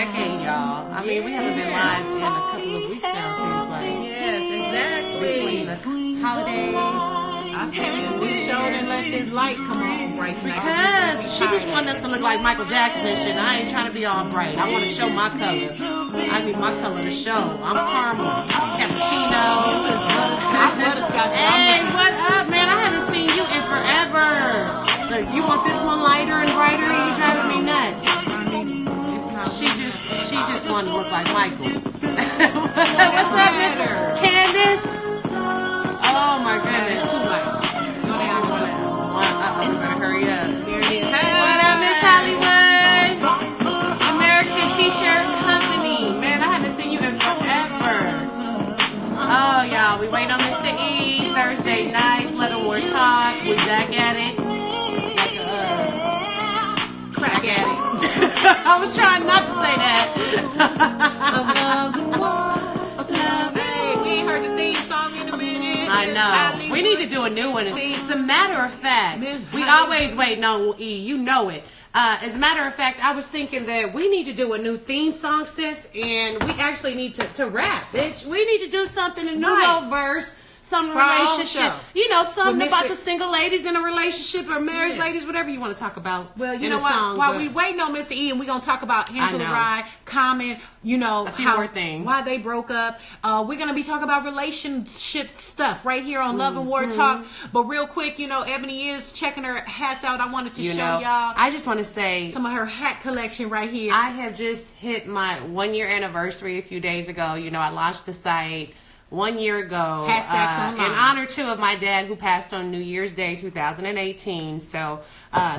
decade, y'all. I mean, we haven't been live in a couple of weeks now, seems like. Yes, exactly. Between the holidays. I said we showed and let this light come on bright tonight. Because she just wanted us to look like Michael Jackson and shit. I ain't trying to be all bright. I want to show my color. I need my color to show. I'm caramel, cappuccino. Hey, what up, man? I haven't seen you in forever. Look, you want this one lighter and brighter? You driving me nuts. She just wanted to look like Michael. What's up, Miss Candace? Oh my goodness, too light. We better hurry up. What up, Miss Hollywood? American T-shirt Company. Man, I haven't seen you in forever. Oh, y'all, we wait on Mr. E. Thursday nights, let him more talk. We back at it. Like a crack at it. I was trying not to say that. Hey, we ain't heard the theme song in a minute. I know. We need to do a new one. As a matter of fact, we always wait on E. You know it. As a matter of fact, I was thinking that we need to do a new theme song, sis, and we actually need to rap, bitch. We need to do something, a new little verse, some relationship. You know, something about the single ladies in a relationship or marriage ladies, whatever you want to talk about. Well, you know what? While we waiting on Mr. E, and we're going to talk about Angela Rye, Common, you know, a few more things. Why they broke up. We're going to be talking about relationship stuff right here on Love and War Talk. But real quick, you know, Ebony is checking her hats out. I wanted to show y'all. I just want to say some of her hat collection right here. I have just hit my 1 year anniversary a few days ago. You know, I launched the site 1 year ago in honor too of my dad who passed on New Year's Day 2018. So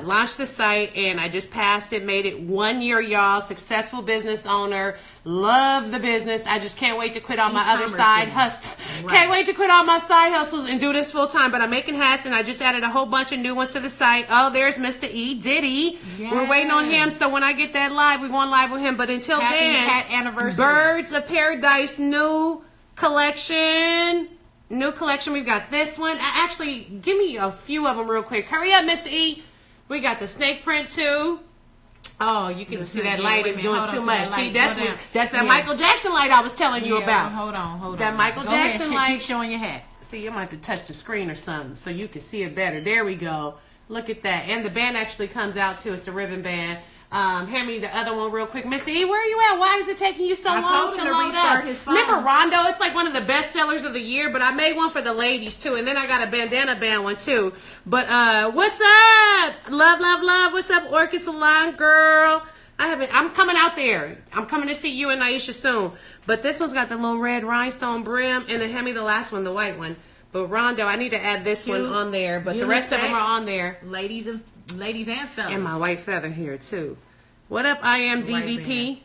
launched the site and I just passed it, made it 1 year, y'all. Successful business owner, love the business. I just can't wait to quit all my other side hustles. Can't wait to quit all my side hustles and do this full time. But I'm making hats and I just added a whole bunch of new ones to the site. Oh, there's Mr. E Diddy. Yes. We're waiting on him. So when I get that live, we're going live with him. But until then, hat anniversary. Birds of Paradise new collection. We've got this one. Actually, give me a few of them real quick. Hurry up, Mr. E. We got the snake print too. Oh, you can see that light is doing too much. See, that's that Michael Jackson light I was telling you about. Hold on. That Michael Jackson light. Keep showing your hat. See, you might have to touch the screen or something so you can see it better. There we go. Look at that. And the band actually comes out too. It's a ribbon band. Hand me the other one real quick. Mr. E, where are you at? Why is it taking you so long to load up? Remember Rondo? It's like one of the best sellers of the year, but I made one for the ladies too. And then I got a bandana band one too. But what's up? Love. What's up, Orchid Salon girl? I'm coming out there. I'm coming to see you and Aisha soon. But this one's got the little red rhinestone brim, and then hand me the last one, the white one. But Rondo, I need to add this one on there. But the rest of them are on there. Ladies and fellas. And my white feather here too. What up, I am DVP?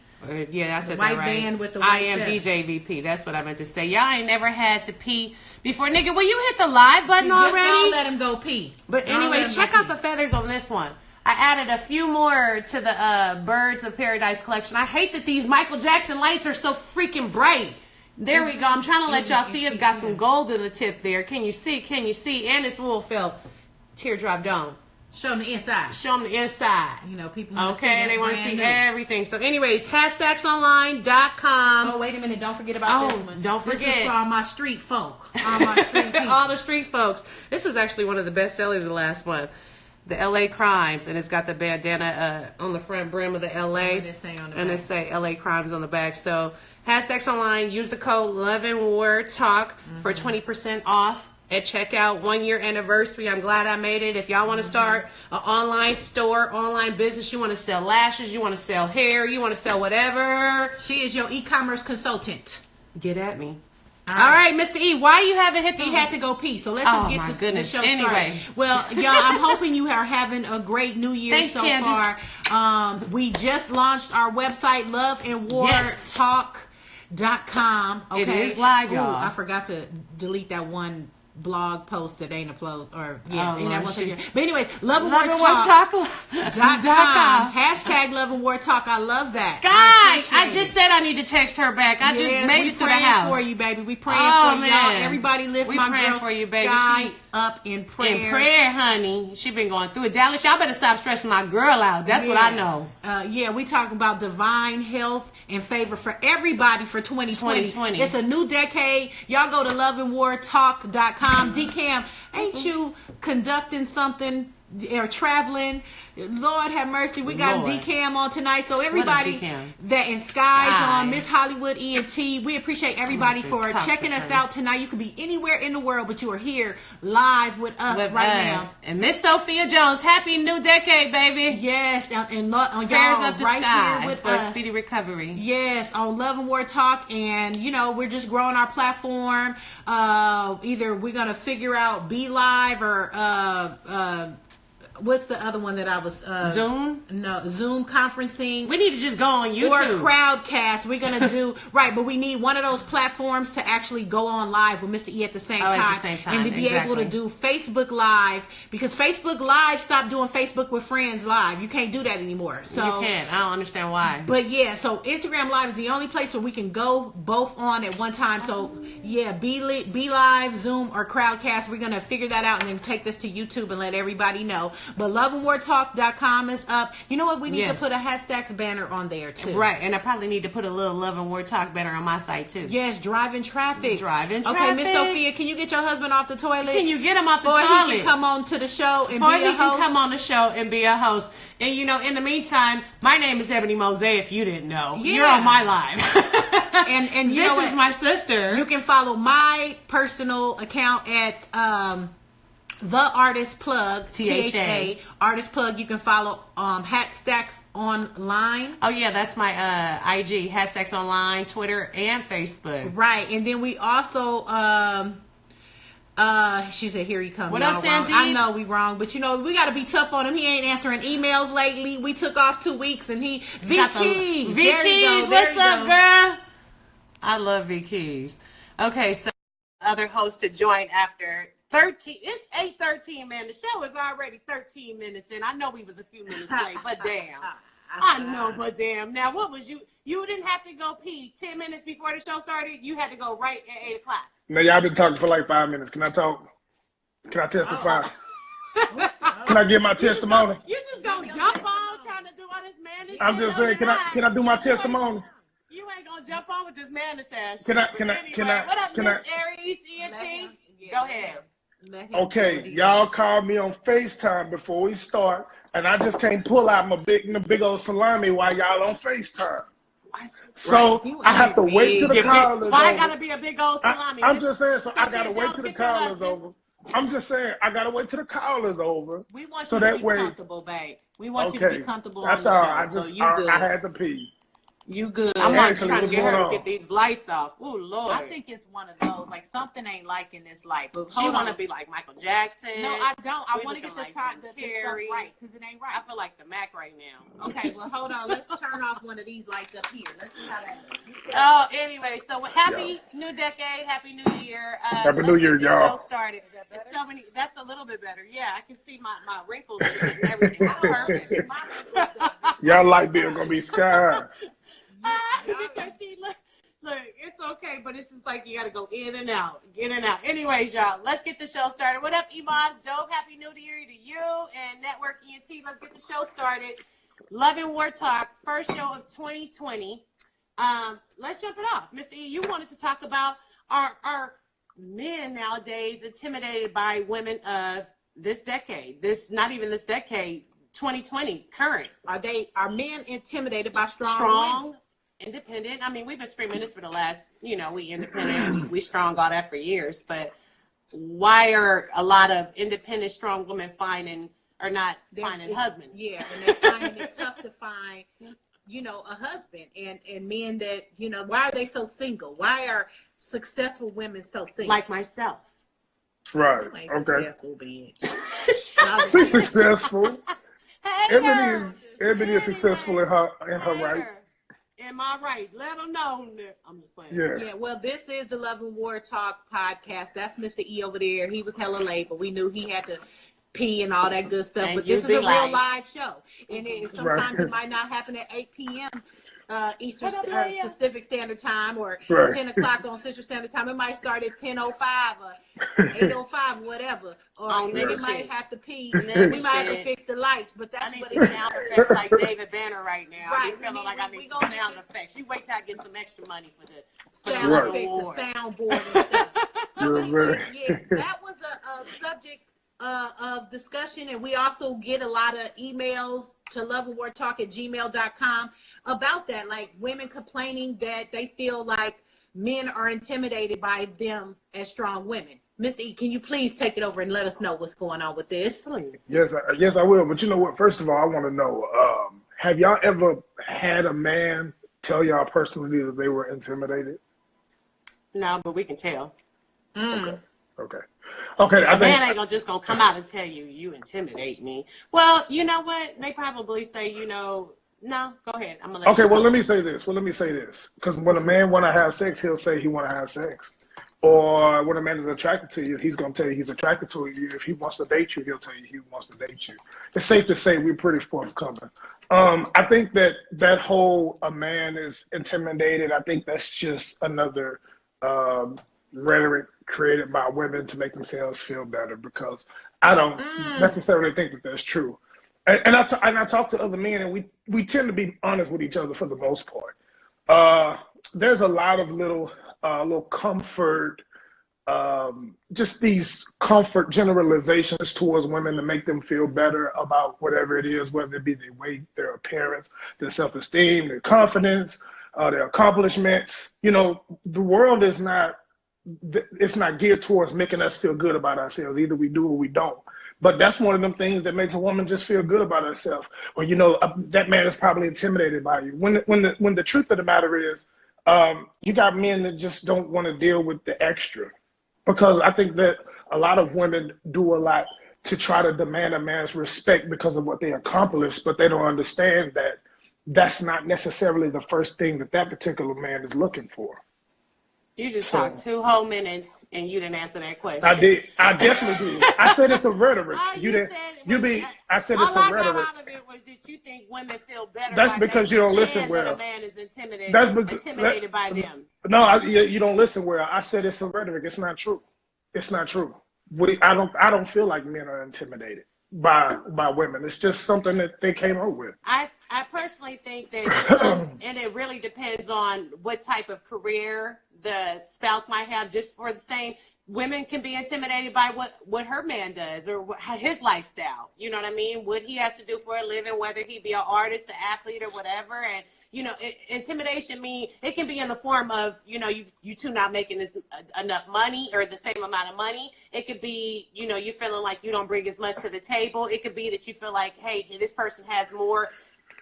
Yeah, I said that right. White band with the white I am DJ VP. That's what I meant to say. Y'all ain't never had to pee before. Nigga, will you hit the live button already? Just let him go pee. But anyways, check out the feathers on this one. I added a few more to the Birds of Paradise collection. I hate that these Michael Jackson lights are so freaking bright. There we go. I'm trying to let y'all see it's got some gold in the tip there. Can you see? And it's wool felt teardrop dome. Show them the inside. Show them the inside. You know, people want to see they want to see everything. So anyways, HatStacksOnline.com. Oh, wait a minute. Don't forget about this one. Don't forget. This is for all my street folk. All my street people. All the street folks. This was actually one of the best sellers of the last month. The LA Crimes. And it's got the bandana on the front brim of the LA. What does it say on the and back? it say LA Crimes on the back. So HatStacks Online. Use the code Love and War Talk for 20% off. At checkout, 1 year anniversary. I'm glad I made it. If y'all want to start an online store, online business, you want to sell lashes, you want to sell hair, you want to sell whatever. She is your e-commerce consultant. Get at me. All right, Mr. E, why you haven't hit the... He had to go pee, so let's just get the show started. Well, y'all, I'm hoping you are having a great new year. Thanks, so Candace. far. We just launched our website, loveandwartalk.com. Okay? It is live, y'all. I forgot to delete that one blog post that ain't upload or Oh, in that Lord, one. But anyways, Love and Love War and War Talk. Talk. Hashtag Love and War Talk. I love that. Sky, I just said I need to text her back. I just made it through the house. We praying for you, baby. We praying Oh, for man. y'all. Everybody lift We my praying girl for you, baby. Sky She- up in prayer. In prayer, honey. She been going through it. Dallas, y'all better stop stressing my girl out. That's what I know. We talking about divine health and favor for everybody for 2020. 2020. It's a new decade. Y'all go to loveandwartalk.com. DCAM, ain't you conducting something or traveling? Lord have mercy. We got Lord. DCAM on tonight. So everybody DCAM? that in Sky's Sky. on, Miss Hollywood ENT, we appreciate everybody for Talk to checking us her. out tonight. You could be anywhere in the world, but you are here live with us now. And Miss Sophia Jones, happy new decade, baby. Yes, and on Prayers y'all up the right sky here with for us. speedy recovery. Yes, on Love and War Talk, and we're just growing our platform. Either we're gonna figure out Be Live or what's the other one that I was Zoom? No, Zoom conferencing. We need to just go on YouTube. Or Crowdcast. We're gonna do right, but we need one of those platforms to actually go on live with Mr. E at the same time. At the same time, and to be able to do Facebook Live, because Facebook Live stopped doing Facebook with Friends Live. You can't do that anymore. So you can't. I don't understand why. But yeah, so Instagram Live is the only place where we can go both on at one time. So yeah, Be Live, Zoom, or Crowdcast. We're gonna figure that out and then take this to YouTube and let everybody know. But loveandwartalk.com is up. You know what? We need to put a Hashtags banner on there too. Right, and I probably need to put a little Love and War Talk banner on my site too. Yes, driving traffic. Driving Okay, traffic. Miss Sophia, can you get your husband off the toilet? Can you get him off the Before toilet? he can come on to the show and Before be a he can host? come on the show and be a host. And in the meantime, my name is Ebony Mose. If you didn't know, you're on my live. and this is my sister. You can follow my personal account at The Artist Plug, THA Artist Plug. You can follow Hat Stacks Online. Oh yeah, that's my IG, Hashtags Online, Twitter, and Facebook. Right, and then we also she said, "Here he comes." What up, Sandeep? I know we wrong, but we got to be tough on him. He ain't answering emails lately. We took off 2 weeks, and V Keys. V Keys, what's up, girl? I love V Keys. Okay, so other host to join after 13. It's 8:13, man. The show is already 13 minutes in. I know we was a few minutes late, but damn. I know, but damn. Now, what was you? You didn't have to go pee 10 minutes before the show started. You had to go right at 8 o'clock. Now, y'all been talking for like 5 minutes. Can I talk? Can I testify? Can I give my testimony? You just gonna jump on trying to do all this man. I'm just saying, can I do my testimony? You ain't gonna jump on with this man ass. Can I? What up, Miss Aries, ENT? Go ahead. Okay, y'all called me on FaceTime before we start, and I just can't pull out my big old salami while y'all on FaceTime. So I have to wait till the call is over. Why gotta be a big old salami? I'm just saying, so I gotta wait till the call is over. I'm just saying, I gotta wait till the call is over. We want so you to that be way, comfortable, babe. We want you to be comfortable. That's on all. the show, I had to pee. You good. I'm like Actually, trying to what's get her going to on? get these lights off. Oh Lord. I think it's one of those, like something ain't like in this light. But She want to be like Michael Jackson. No, I don't. I We want to get looking the like stuff Carrie. right, because it ain't right. I feel like the Mac right now. Okay, well, hold on. Let's turn off one of these lights up here. Let's see how that looks. Oh, anyway, so happy new decade, happy new year. Happy New Year, y'all. Show started. There's so many. That's a little bit better. Yeah, I can see my wrinkles and shit and everything. It's perfect. Y'all light bill gonna be sky. Because she look, it's okay, but it's just like you gotta go in and out. Anyways, y'all, let's get the show started. What up, Iman's Dope? Happy New Year to you and Network ENT. Let's get the show started. Love and War Talk, first show of 2020. Let's jump it off. Mr. E, you wanted to talk about our men nowadays intimidated by women of this decade. Not even this decade, 2020, current. Are men intimidated by Strong, women? independent. I mean, we've been screaming this for the last, we independent, we strong, all that for years. But why are a lot of independent, strong women finding husbands? Yeah, and they're finding it tough to find, a husband. And men that, why are they so single? Why are successful women so single? Like myself. Right. Okay. Successful bitch. She's successful. Hey, Ebony is successful in her right. Am I right? Let them know. I'm just playing. Yeah, well, this is the Love and War Talk podcast. That's Mr. E over there. He was hella late, but we knew he had to pee and all that good stuff. And but this is a real like, live show. And sometimes it might not happen at 8 p.m. Eastern Pacific Standard Time or 10 o'clock on Central Standard Time. It might start at 10:05 or 8:05, whatever. Or nigga might have to pee. We might have to fix the lights. But that's what it sound effects like David Banner right now. Right. I'm feeling like I need some sound effects. You wait till I get some extra money for the sound effects, the soundboard and stuff. Yeah, that was a subject of discussion, and we also get a lot of emails to loveandwartalk@gmail.com about that, like women complaining that they feel like men are intimidated by them as strong women. Mr. E, can you please take it over and let us know what's going on with this? Yes, I will. But you know what? First of all, I want to know, have y'all ever had a man tell y'all personally that they were intimidated? No, but we can tell. Okay. A man ain't just gonna come out and tell you intimidate me. Well, you know what? They probably say, no, go ahead. I'm gonna let you let me say this. Because when a man want to have sex, he'll say he want to have sex. Or when a man is attracted to you, he's going to tell you he's attracted to you. If he wants to date you, he'll tell you he wants to date you. It's safe to say we're pretty forthcoming. I think that whole a man is intimidated, I think that's just another rhetoric created by women to make themselves feel better, because I don't necessarily think that that's true. And I talk to other men, and we tend to be honest with each other for the most part. There's a lot of little comfort, just these comfort generalizations towards women to make them feel better about whatever it is, whether it be their weight, their appearance, their self-esteem, their confidence, their accomplishments. The world is not geared towards making us feel good about ourselves. Either we do or we don't. But that's one of them things that makes a woman just feel good about herself. Well, that man is probably intimidated by you. When the truth of the matter is, you got men that just don't want to deal with the extra, because I think that a lot of women do a lot to try to demand a man's respect because of what they accomplished, but they don't understand that that's not necessarily the first thing that particular man is looking for. You just talked 2 whole minutes and you didn't answer that question. I did. I definitely did. I said it's a rhetoric. I said it's a rhetoric. All I got out of it was that you think women feel better. That's because you don't listen well. That a man is intimidated by them. No, you don't listen well. I said it's a rhetoric. It's not true. It's not true. I don't feel like men are intimidated by women. It's just something that they came up with. I personally think that and it really depends on what type of career the spouse might have. Just for the same, women can be intimidated by what her man does or his lifestyle. You know what I mean? What he has to do for a living, whether he be an artist, an athlete, or whatever. And intimidation it can be in the form of you two not making enough money or the same amount of money. It could be you feeling like you don't bring as much to the table. It could be that you feel like, hey, this person has more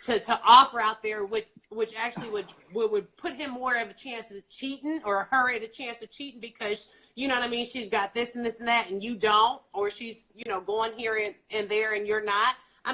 to offer out there, which actually would put him more of a chance of cheating, or her at a chance of cheating, because she's got this and this and that and you don't, or she's going here and there and you're not. I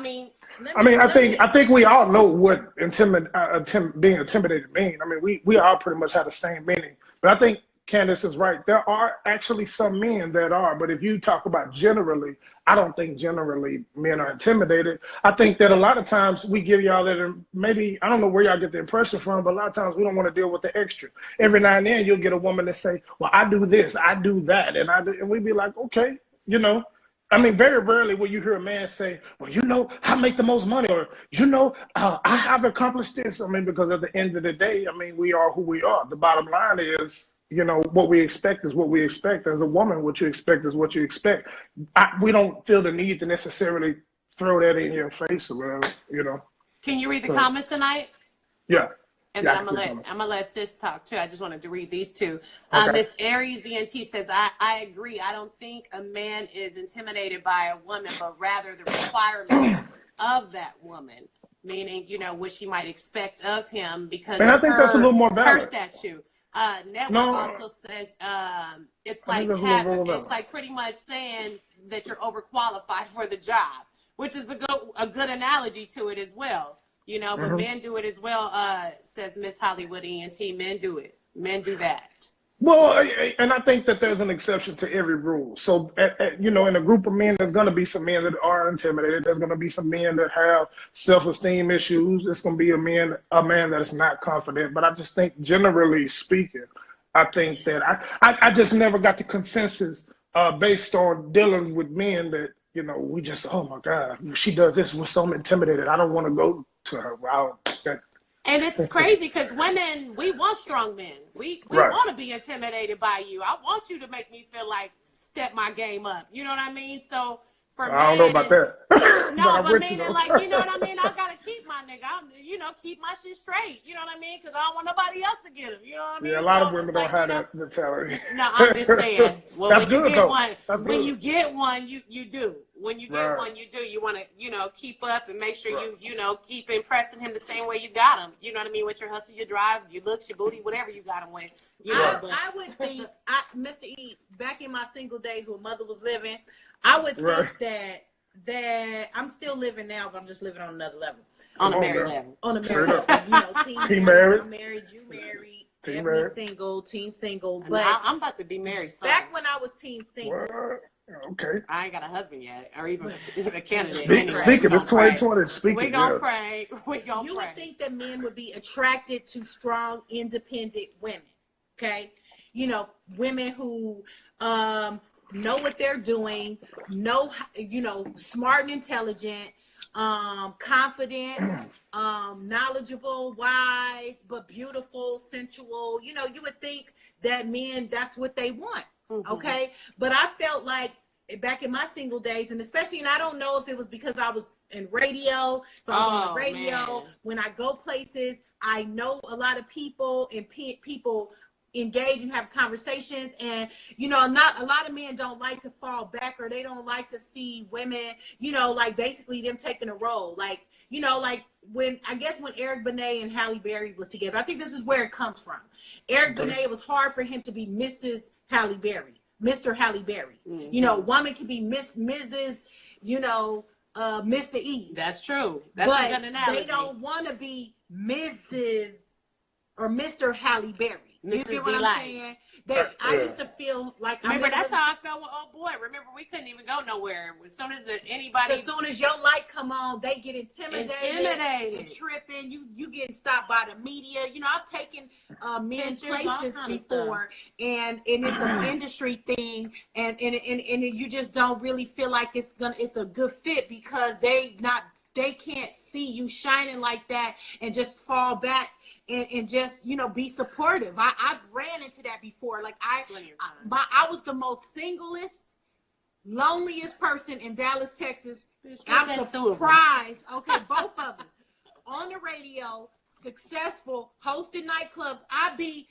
think we all know what being intimidated means. I mean, we all pretty much have the same meaning, but I think Candace is right. There are actually some men that are, but if you talk about generally, I don't think generally men are intimidated. I think that a lot of times we give y'all that, maybe, I don't know where y'all get the impression from, but a lot of times we don't want to deal with the extra. Every now and then you'll get a woman that say, well, I do this, I do that, and we be like, okay, very rarely will you hear a man say, well, I make the most money, or, I have accomplished this. Because at the end of the day, we are who we are. The bottom line is, what we expect is what we expect. As a woman, what you expect is what you expect. We don't feel the need to necessarily throw that in your face or whatever, Can you read the comments tonight? Yeah. And then I'm gonna let sis talk too. I just wanted to read these two. Miss Aries ENT says, I agree. I don't think a man is intimidated by a woman, but rather the requirements of that woman. Meaning, what she might expect of him because and I think that's a little more valid. Her statue. Network also says it's like pretty much saying that you're overqualified for the job, which is a good analogy to it as well. you know, but men do it as well, says Miss Hollywood ENT. Men do it. Men do that. Well, and I think that there's an exception to every rule. So, you know, in a group of men, there's going to be some men that are intimidated. There's going to be some men that have self-esteem issues. There's going to be a man that is not confident. But I just think, generally speaking, I think that I just never got the consensus based on dealing with men that, you know, we just, oh my God, she does this. We're so intimidated. I don't want to go to her. Wow, and it's crazy because women, we want strong men. We want to be intimidated by you. I want you to make me feel like step my game up. You know what I mean? So for men, I don't know about that. No, but meaning like, you know what I mean? I got to keep my nigga. You know, keep my shit straight. You know what I mean? Because I don't want nobody else to get him. You know what I mean? Yeah, a lot of women don't have that mentality. No, I'm just saying. Well, That's when good, you get though. one, That's when good. you get one, you do. When you get Right. one, you do. You want to, you know, keep up and make sure you know, keep impressing him the same way you got him. You know what I mean? With your hustle, your drive, your looks, your booty, whatever you got him with. You know, but I would think, Mr. E, back in my single days when mother was living, I would think that I'm still living now, but I'm just living on another level. on a married level. On a married level. You know, Team married. I'm married, you married, Team Ebony married. single, team single. And But I'm about to be married soon. back when I was team single, What? Okay. I ain't got a husband yet, or even a candidate. Speaking, it's 2020. Speaking, We gonna pray. We gonna you pray. would think that men would be attracted to strong, independent women. Okay, you know, women who know what they're doing, smart and intelligent, confident, knowledgeable, wise, but beautiful, sensual. You know, you would think that men, that's what they want. Okay, but I felt like back in my single days, and especially, and I don't know if it was because I was in radio, so I was on the radio. Man. When I go places, I know a lot of people, and people engage and have conversations, and you know, not a lot of men don't like to fall back, or they don't like to see women, you know, like basically them taking a role, like, you know, like when Eric Benet and Halle Berry was together. I think this is where it comes from. Eric Benet, it was hard for him to be Mrs. Halle Berry, Mr. Halle Berry. You know, woman can be Mrs., you know, Mr. E. That's true. That's but a good analogy. they don't want to be Mrs. or Mr. Halle Berry. You Mrs. get what Delight. I'm saying? I used to feel like Remember, that's how I felt with old boy. Remember, we couldn't even go nowhere. As soon as anybody, as soon as your light come on, they get intimidated. Tripping. You getting stopped by the media. You know, I've taken men Pictures, places all kind of before, and it's an industry thing, and you just don't really feel like it's a good fit because they can't see you shining like that and just fall back and just, you know, be supportive. I've ran into that before. Like I was the most singlest, loneliest person in Dallas, Texas. I'm surprised. Okay, both of us on the radio, successful, hosting nightclubs. I be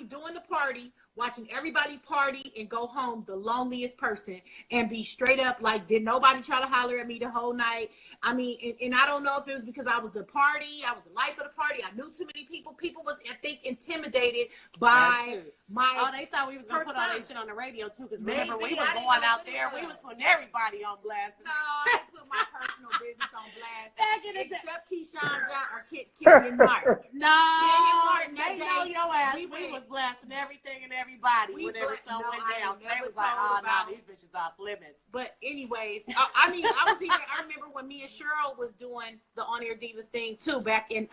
doing the party, watching everybody party and go home the loneliest person and be straight up like, did nobody try to holler at me the whole night? I mean, and I don't know if it was because I was the party, I was the life of the party, I knew too many people. People was, I think, intimidated by my they thought we was going to put all that shit on the radio too, because remember, we Maybe, was I didn't going know out what it there, we was. was putting everybody on blast. No, I didn't put my personal business on blast. Back in the day. Except Keyshawn John or Kenyon Martin. No, Martin, they that know day, your ass. we We went- was blasting everything and everybody whenever something went down. So they was like, oh, no, these bitches off limits. But anyways, I remember when me and Cheryl was doing the On Air Divas thing too back in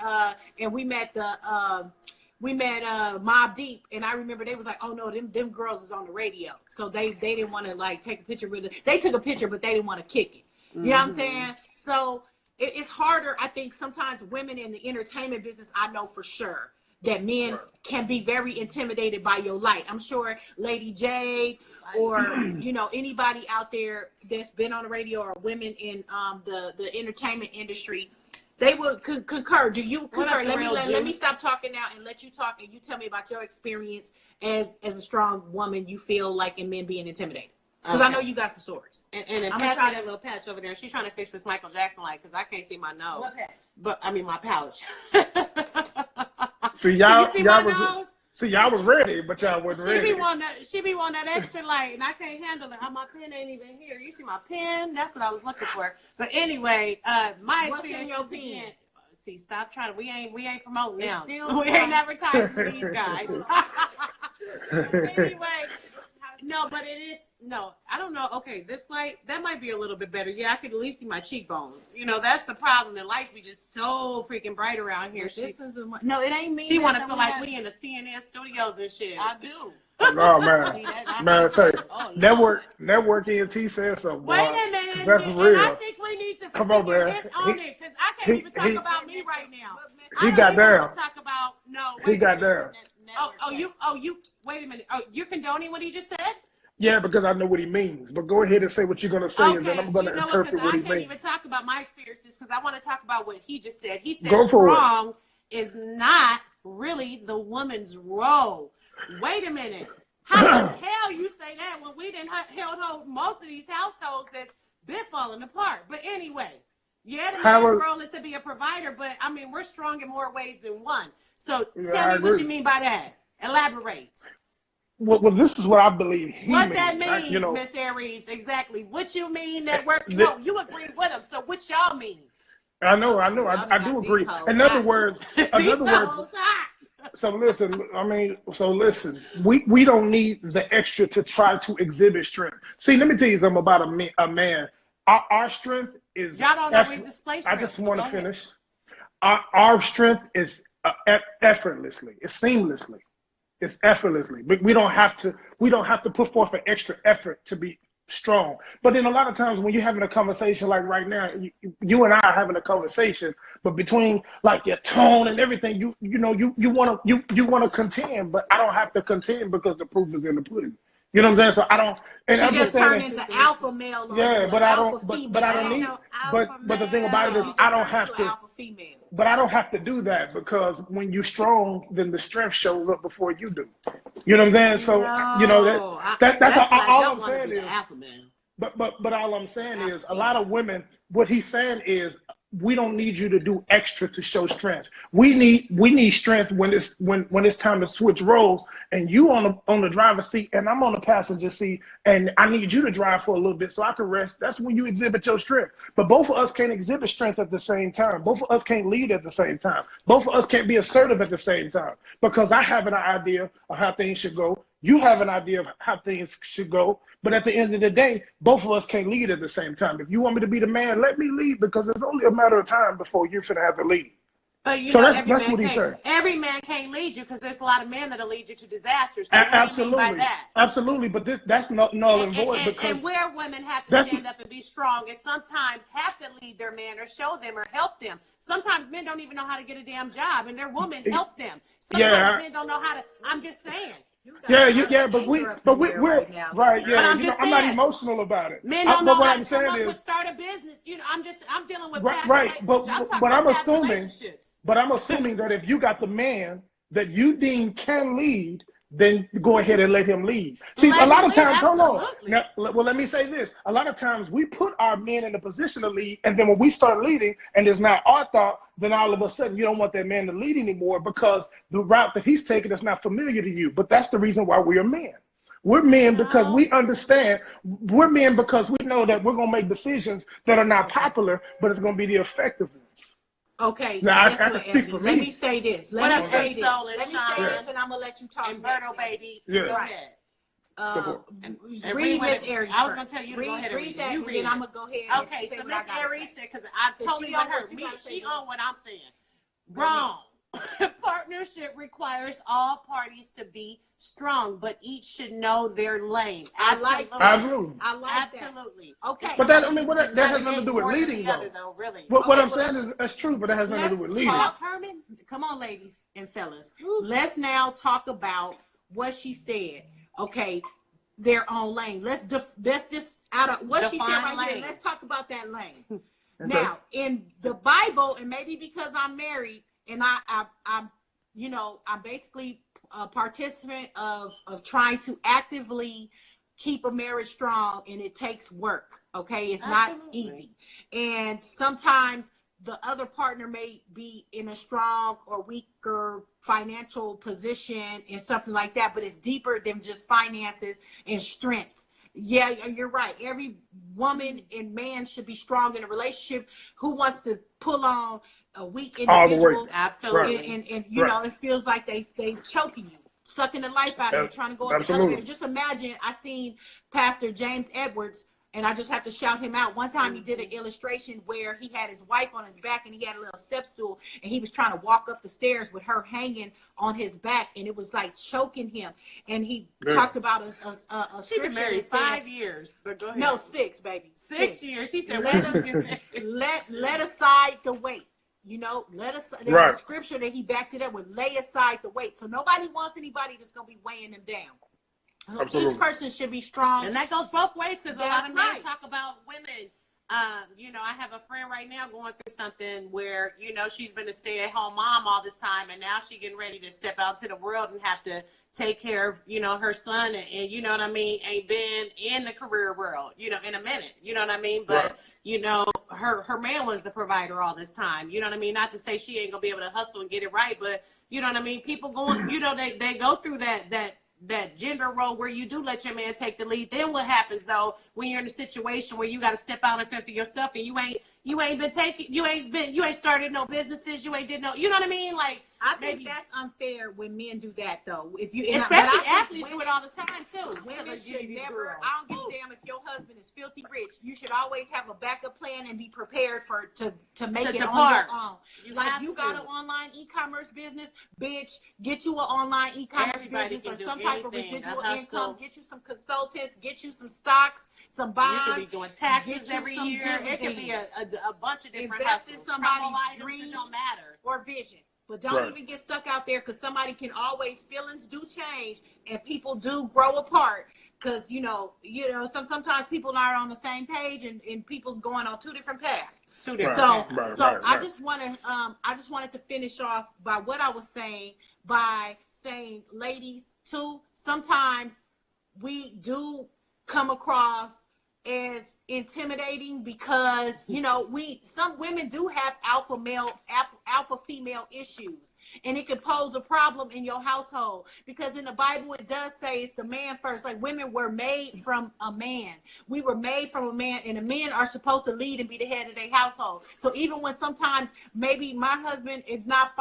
and we met Mobb Deep, and I remember they was like, oh no, them girls is on the radio, so they didn't want to like take a picture with it. They took a picture, but they didn't want to kick it. You know what I'm saying? So it's harder. I think sometimes women in the entertainment business, I know for sure that men can be very intimidated by your light. I'm sure Lady J or, you know, anybody out there that's been on the radio or women in the entertainment industry, they would concur. Do you concur? Let me stop talking now and let you talk, and you tell me about your experience as a strong woman you feel like in men being intimidated. Because I know you got some stories. And pass me that little patch over there. She's trying to fix this Michael Jackson light because I can't see my nose. What's that? But I mean my pouch. See, y'all you see my was nose? See, y'all was ready, but y'all wasn't ready. She be wanting that extra light, and I can't handle it. My pen ain't even here. You see my pen? That's what I was looking for. But anyway, my experience is again. See, stop trying to. We ain't promoting now. We ain't advertising these guys. Anyway, no, but it is. No, I don't know. Okay, this light, that might be a little bit better. Yeah, I could at least see my cheekbones. You know, that's the problem. The lights be just so freaking bright around here. No, it ain't me. She want to feel like we in the CNN studios and shit. I do. Oh, man. Man, say, network ENT said something. Wait a minute. That's real. I think we need to come on, man. Hit on it, because I can't even talk about me right now. He got down. Talk about, no. He got down. You, wait a minute. Oh, you're condoning what he just said? Yeah, because I know what he means. But go ahead and say what you're going to say, and then I'm going to interpret what he means. I can't even talk about my experiences because I want to talk about what he just said. He said strong is not really the woman's role. Wait a minute. How the hell you say that when we didn't hold most of these households that's been falling apart? But anyway, yeah, the man's role is to be a provider, but I mean, we're strong in more ways than one. So tell me what you mean by that. Elaborate. Well, this is what I believe what that means, Miss Aries, exactly. What you mean that work? No, you agree with him. So what y'all mean? I know. I do agree. In other words, so listen, we don't need the extra to try to exhibit strength. See, let me tell you something about a man. Our strength is. Y'all don't always display strength. I just want to finish. Our strength is effortlessly. It's seamlessly. It's effortlessly. But we don't have to put forth an extra effort to be strong. But then a lot of times when you're having a conversation like right now, you and I are having a conversation, but between like your tone and everything, you want to contend, but I don't have to contend because the proof is in the pudding. You know what I'm saying? So I don't. And I'm just turn into alpha male. Yeah, but I don't. But I don't need. But the thing about it is, I don't have to. Alpha female. But I don't have to do that because when you're strong, then the strength shows up before you do. You know what I'm saying? So that's all I'm saying is. But all I'm saying is a lot of women. What he's saying is we don't need you to do extra to show strength. We need strength when it's time to switch roles and you on the driver's seat and I'm on the passenger seat and I need you to drive for a little bit so I can rest. That's when you exhibit your strength. But both of us can't exhibit strength at the same time. Both of us can't lead at the same time. Both of us can't be assertive at the same time because I have an idea of how things should go. You have an idea of how things should go, but at the end of the day, both of us can't lead at the same time. If you want me to be the man, let me lead because it's only a matter of time before you're finna have to lead. But that's what he said. Every man can't lead you because there's a lot of men that'll lead you to disaster. So absolutely, absolutely. But that's null and void because and where women have to stand up and be strong and sometimes have to lead their man or show them or help them. Sometimes men don't even know how to get a damn job, and their woman help them. Sometimes men don't know how to. I'm just saying. But we're right. Yeah, but I'm just saying, I'm not emotional about it. Men don't know how to come up with start a business. I'm dealing with right. But I'm assuming that if you got the man that you deem can lead, then go ahead and let him lead. See, a lot of times, hold on. Now, well, let me say this. A lot of times we put our men in the position to lead, and then when we start leading, and it's not our thought, then all of a sudden you don't want that man to lead anymore because the route that he's taking is not familiar to you. But that's the reason why we are men. We're men because we understand. We're men because we know that we're going to make decisions that are not popular, but it's going to be the effective ones. Okay. Now, I can speak for me. Let me say this. Let me say this, and I'm gonna let you talk. Umberto, baby. Yeah. Go ahead. Read Miss Aries. I was gonna tell you to go ahead and read that, and then I'm gonna go ahead. Okay, so Miss Aries said, because I totally let her. She on what I'm saying. Wrong. Partnership requires all parties to be strong, but each should know their lane. Absolutely. I like absolutely. That. Okay. But that has nothing to do with leading, though. Really. What I'm saying is that's true, but that has nothing to do with leading. Herman, come on, ladies and fellas. Let's now talk about what she said. Okay, their own lane. Let's just out of what she said right here. Let's talk about that lane. Okay. Now, in the Bible, and maybe because I'm married and I'm basically a participant of trying to actively keep a marriage strong, and it takes work. Okay, it's not easy, and sometimes the other partner may be in a strong or weaker financial position and something like that, but it's deeper than just finances and strength. Yeah, you're right. Every woman and man should be strong in a relationship. Who wants to pull on a weak individual? Absolutely. And you know, it feels like they choking you, sucking the life out of you, trying to go up the elevator. Just imagine, I seen Pastor James Edwards, and I just have to shout him out. One time he did an illustration where he had his wife on his back and he had a little step stool and he was trying to walk up the stairs with her hanging on his back, and it was like choking him. And he talked about a She's been married 5 years, but go ahead. No, 6, baby. 6 years. He said, let aside the weight. You know, there's a scripture that he backed it up with, lay aside the weight. So nobody wants anybody that's going to be weighing them down. Absolutely. Each person should be strong. And that goes both ways, because a lot of men talk about women. You know, I have a friend right now going through something where, you know, she's been a stay-at-home mom all this time, and now she's getting ready to step out to the world and have to take care of, you know, her son, and you know what I mean, ain't been in the career world, you know, in a minute, you know what I mean? But, you know, her man was the provider all this time, you know what I mean? Not to say she ain't gonna be able to hustle and get it right, but, you know what I mean? People going, you know, they go through that gender role where you do let your man take the lead. Then what happens though when you're in a situation where you got to step out and fend for yourself, and you ain't started no businesses, you ain't did no, you know what I mean? Like, I think that's unfair when men do that though. If you, especially athletes do it all the time too. Women should never. I don't give a damn if your husband is filthy rich. You should always have a backup plan and be prepared to make it on your own. You got an online e-commerce business, bitch. Get you an online e-commerce business or some type of residual income. Get you some consultants. Get you some stocks, some bonds. You could be doing taxes every year. It could be a bunch of different hustles. Invest in somebody's dream don't matter or vision. But don't even get stuck out there, because somebody can always, feelings do change and people do grow apart, because you know sometimes people aren't on the same page, and people's going on 2 different paths. I just wanted to finish off by what I was saying, by saying, ladies, too, sometimes we do come across as intimidating, because you know some women do have alpha female issues, and it could pose a problem in your household, because in the Bible it does say it's the man first. Like, women were made from a man. We were made from a man, and the men are supposed to lead and be the head of their household. So even when sometimes maybe my husband is not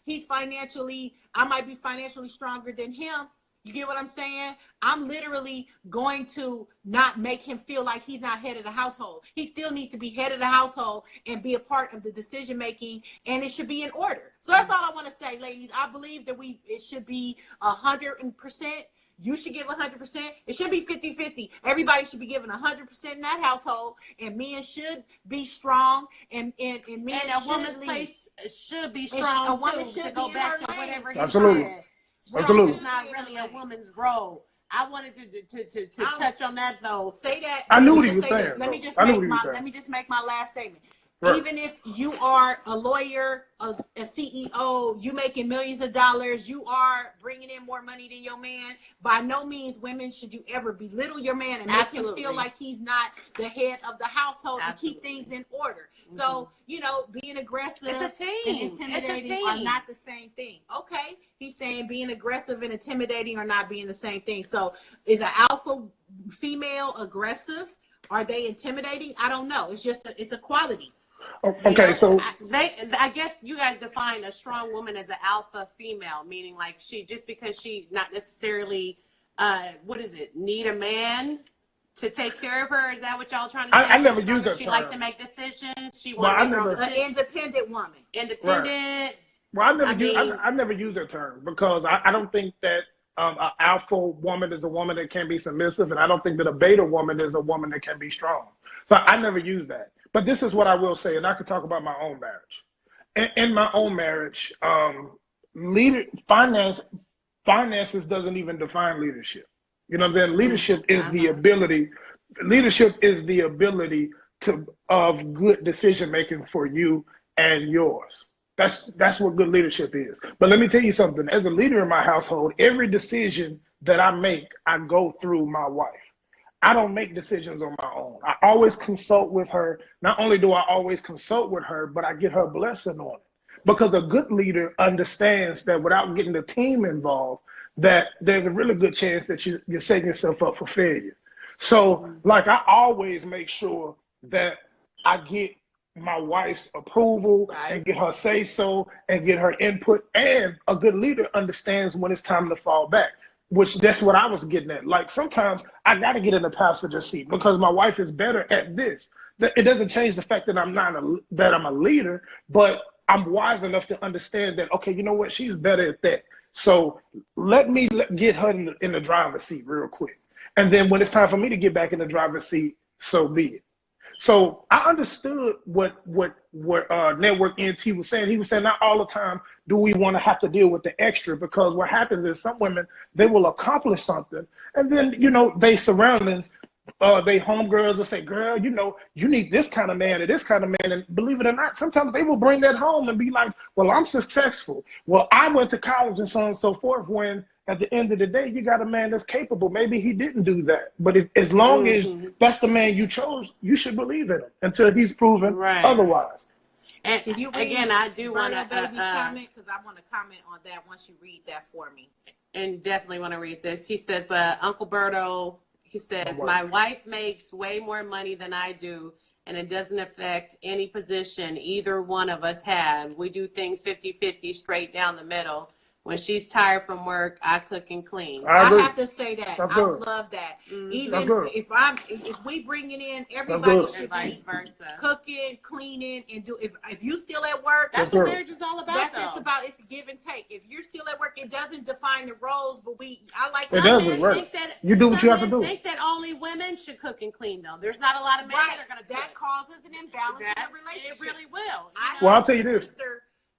he's financially, I might be financially stronger than him. You get what I'm saying? I'm literally going to not make him feel like he's not head of the household. He still needs to be head of the household and be a part of the decision making, and it should be in order. So that's all I want to say, ladies. I believe that it should be 100%. You should give 100%. It should be 50-50. Everybody should be giving 100% in that household, and men should be strong, and men and a woman's place should be strong. A woman should go back to whatever he said. Absolutely. It's not really a woman's role. I wanted to touch on that though. Say that. I knew what he was saying. Let me just make my last statement. Right. Even if you are a lawyer, a CEO, you making millions of dollars, you are bringing in more money than your man, by no means women should you ever belittle your man and make him feel like he's not the head of the household to keep things in order. Mm-hmm. So, you know, being aggressive and intimidating are not the same thing. Okay, he's saying being aggressive and intimidating are not being the same thing. So is an alpha female aggressive? Are they intimidating? I don't know. It's just it's a quality. Okay, so I guess you guys define a strong woman as an alpha female, meaning like just because she not necessarily need a man to take care of her. Is that what y'all trying to say? I never used that term. She like to make decisions. She an independent woman. Independent. Right. Well, I never use that term, because I don't think that an alpha woman is a woman that can be submissive, and I don't think that a beta woman is a woman that can be strong. So I never use that. But this is what I will say, and I could talk about my own marriage. In my own marriage, finances doesn't even define leadership. You know what I'm saying? Leadership is the ability. Leadership is the ability of good decision making for you and yours. That's what good leadership is. But let me tell you something. As a leader in my household, every decision that I make, I go through my wife. I don't make decisions on my own. I always consult with her. Not only do I always consult with her, but I get her blessing on it. Because a good leader understands that without getting the team involved, that there's a really good chance that you're setting yourself up for failure. So, like, I always make sure that I get my wife's approval and get her say so and get her input. And a good leader understands when it's time to fall back, which that's what I was getting at. Like, sometimes I got to get in the passenger seat because my wife is better at this. It doesn't change the fact that I'm a leader, but I'm wise enough to understand that, okay, you know what? She's better at that. So let me get her in the driver's seat real quick. And then when it's time for me to get back in the driver's seat, so be it. So I understood what Network NT was saying. He was saying not all the time do we want to have to deal with the extra, because what happens is some women, they will accomplish something, and then, you know, they surroundings, they homegirls will say, girl, you know, you need this kind of man or this kind of man. And believe it or not, sometimes they will bring that home and be like, well, I'm successful. Well, I went to college and so on and so forth, when at the end of the day, you got a man that's capable. Maybe he didn't do that. But as long as that's the man you chose, you should believe in him until he's proven otherwise. And Can you again, I do want to comment, because I want to comment on that once you read that for me. And definitely want to read this. He says, Uncle Berto, he says, my wife makes way more money than I do, and it doesn't affect any position either one of us have. We do things 50-50 straight down the middle. When she's tired from work, I cook and clean. I have to say that. I love that. Even if we bringing in, everybody should be cooking, cleaning, and do. If you still at work, that's what marriage is all about. It's give and take. If you're still at work, it doesn't define the roles, but I like. It doesn't work. You do what you have to do. I think that only women should cook and clean, though. There's not a lot of men that are going to do that. Causes an imbalance in the relationship. It really will. Well, I'll tell you this.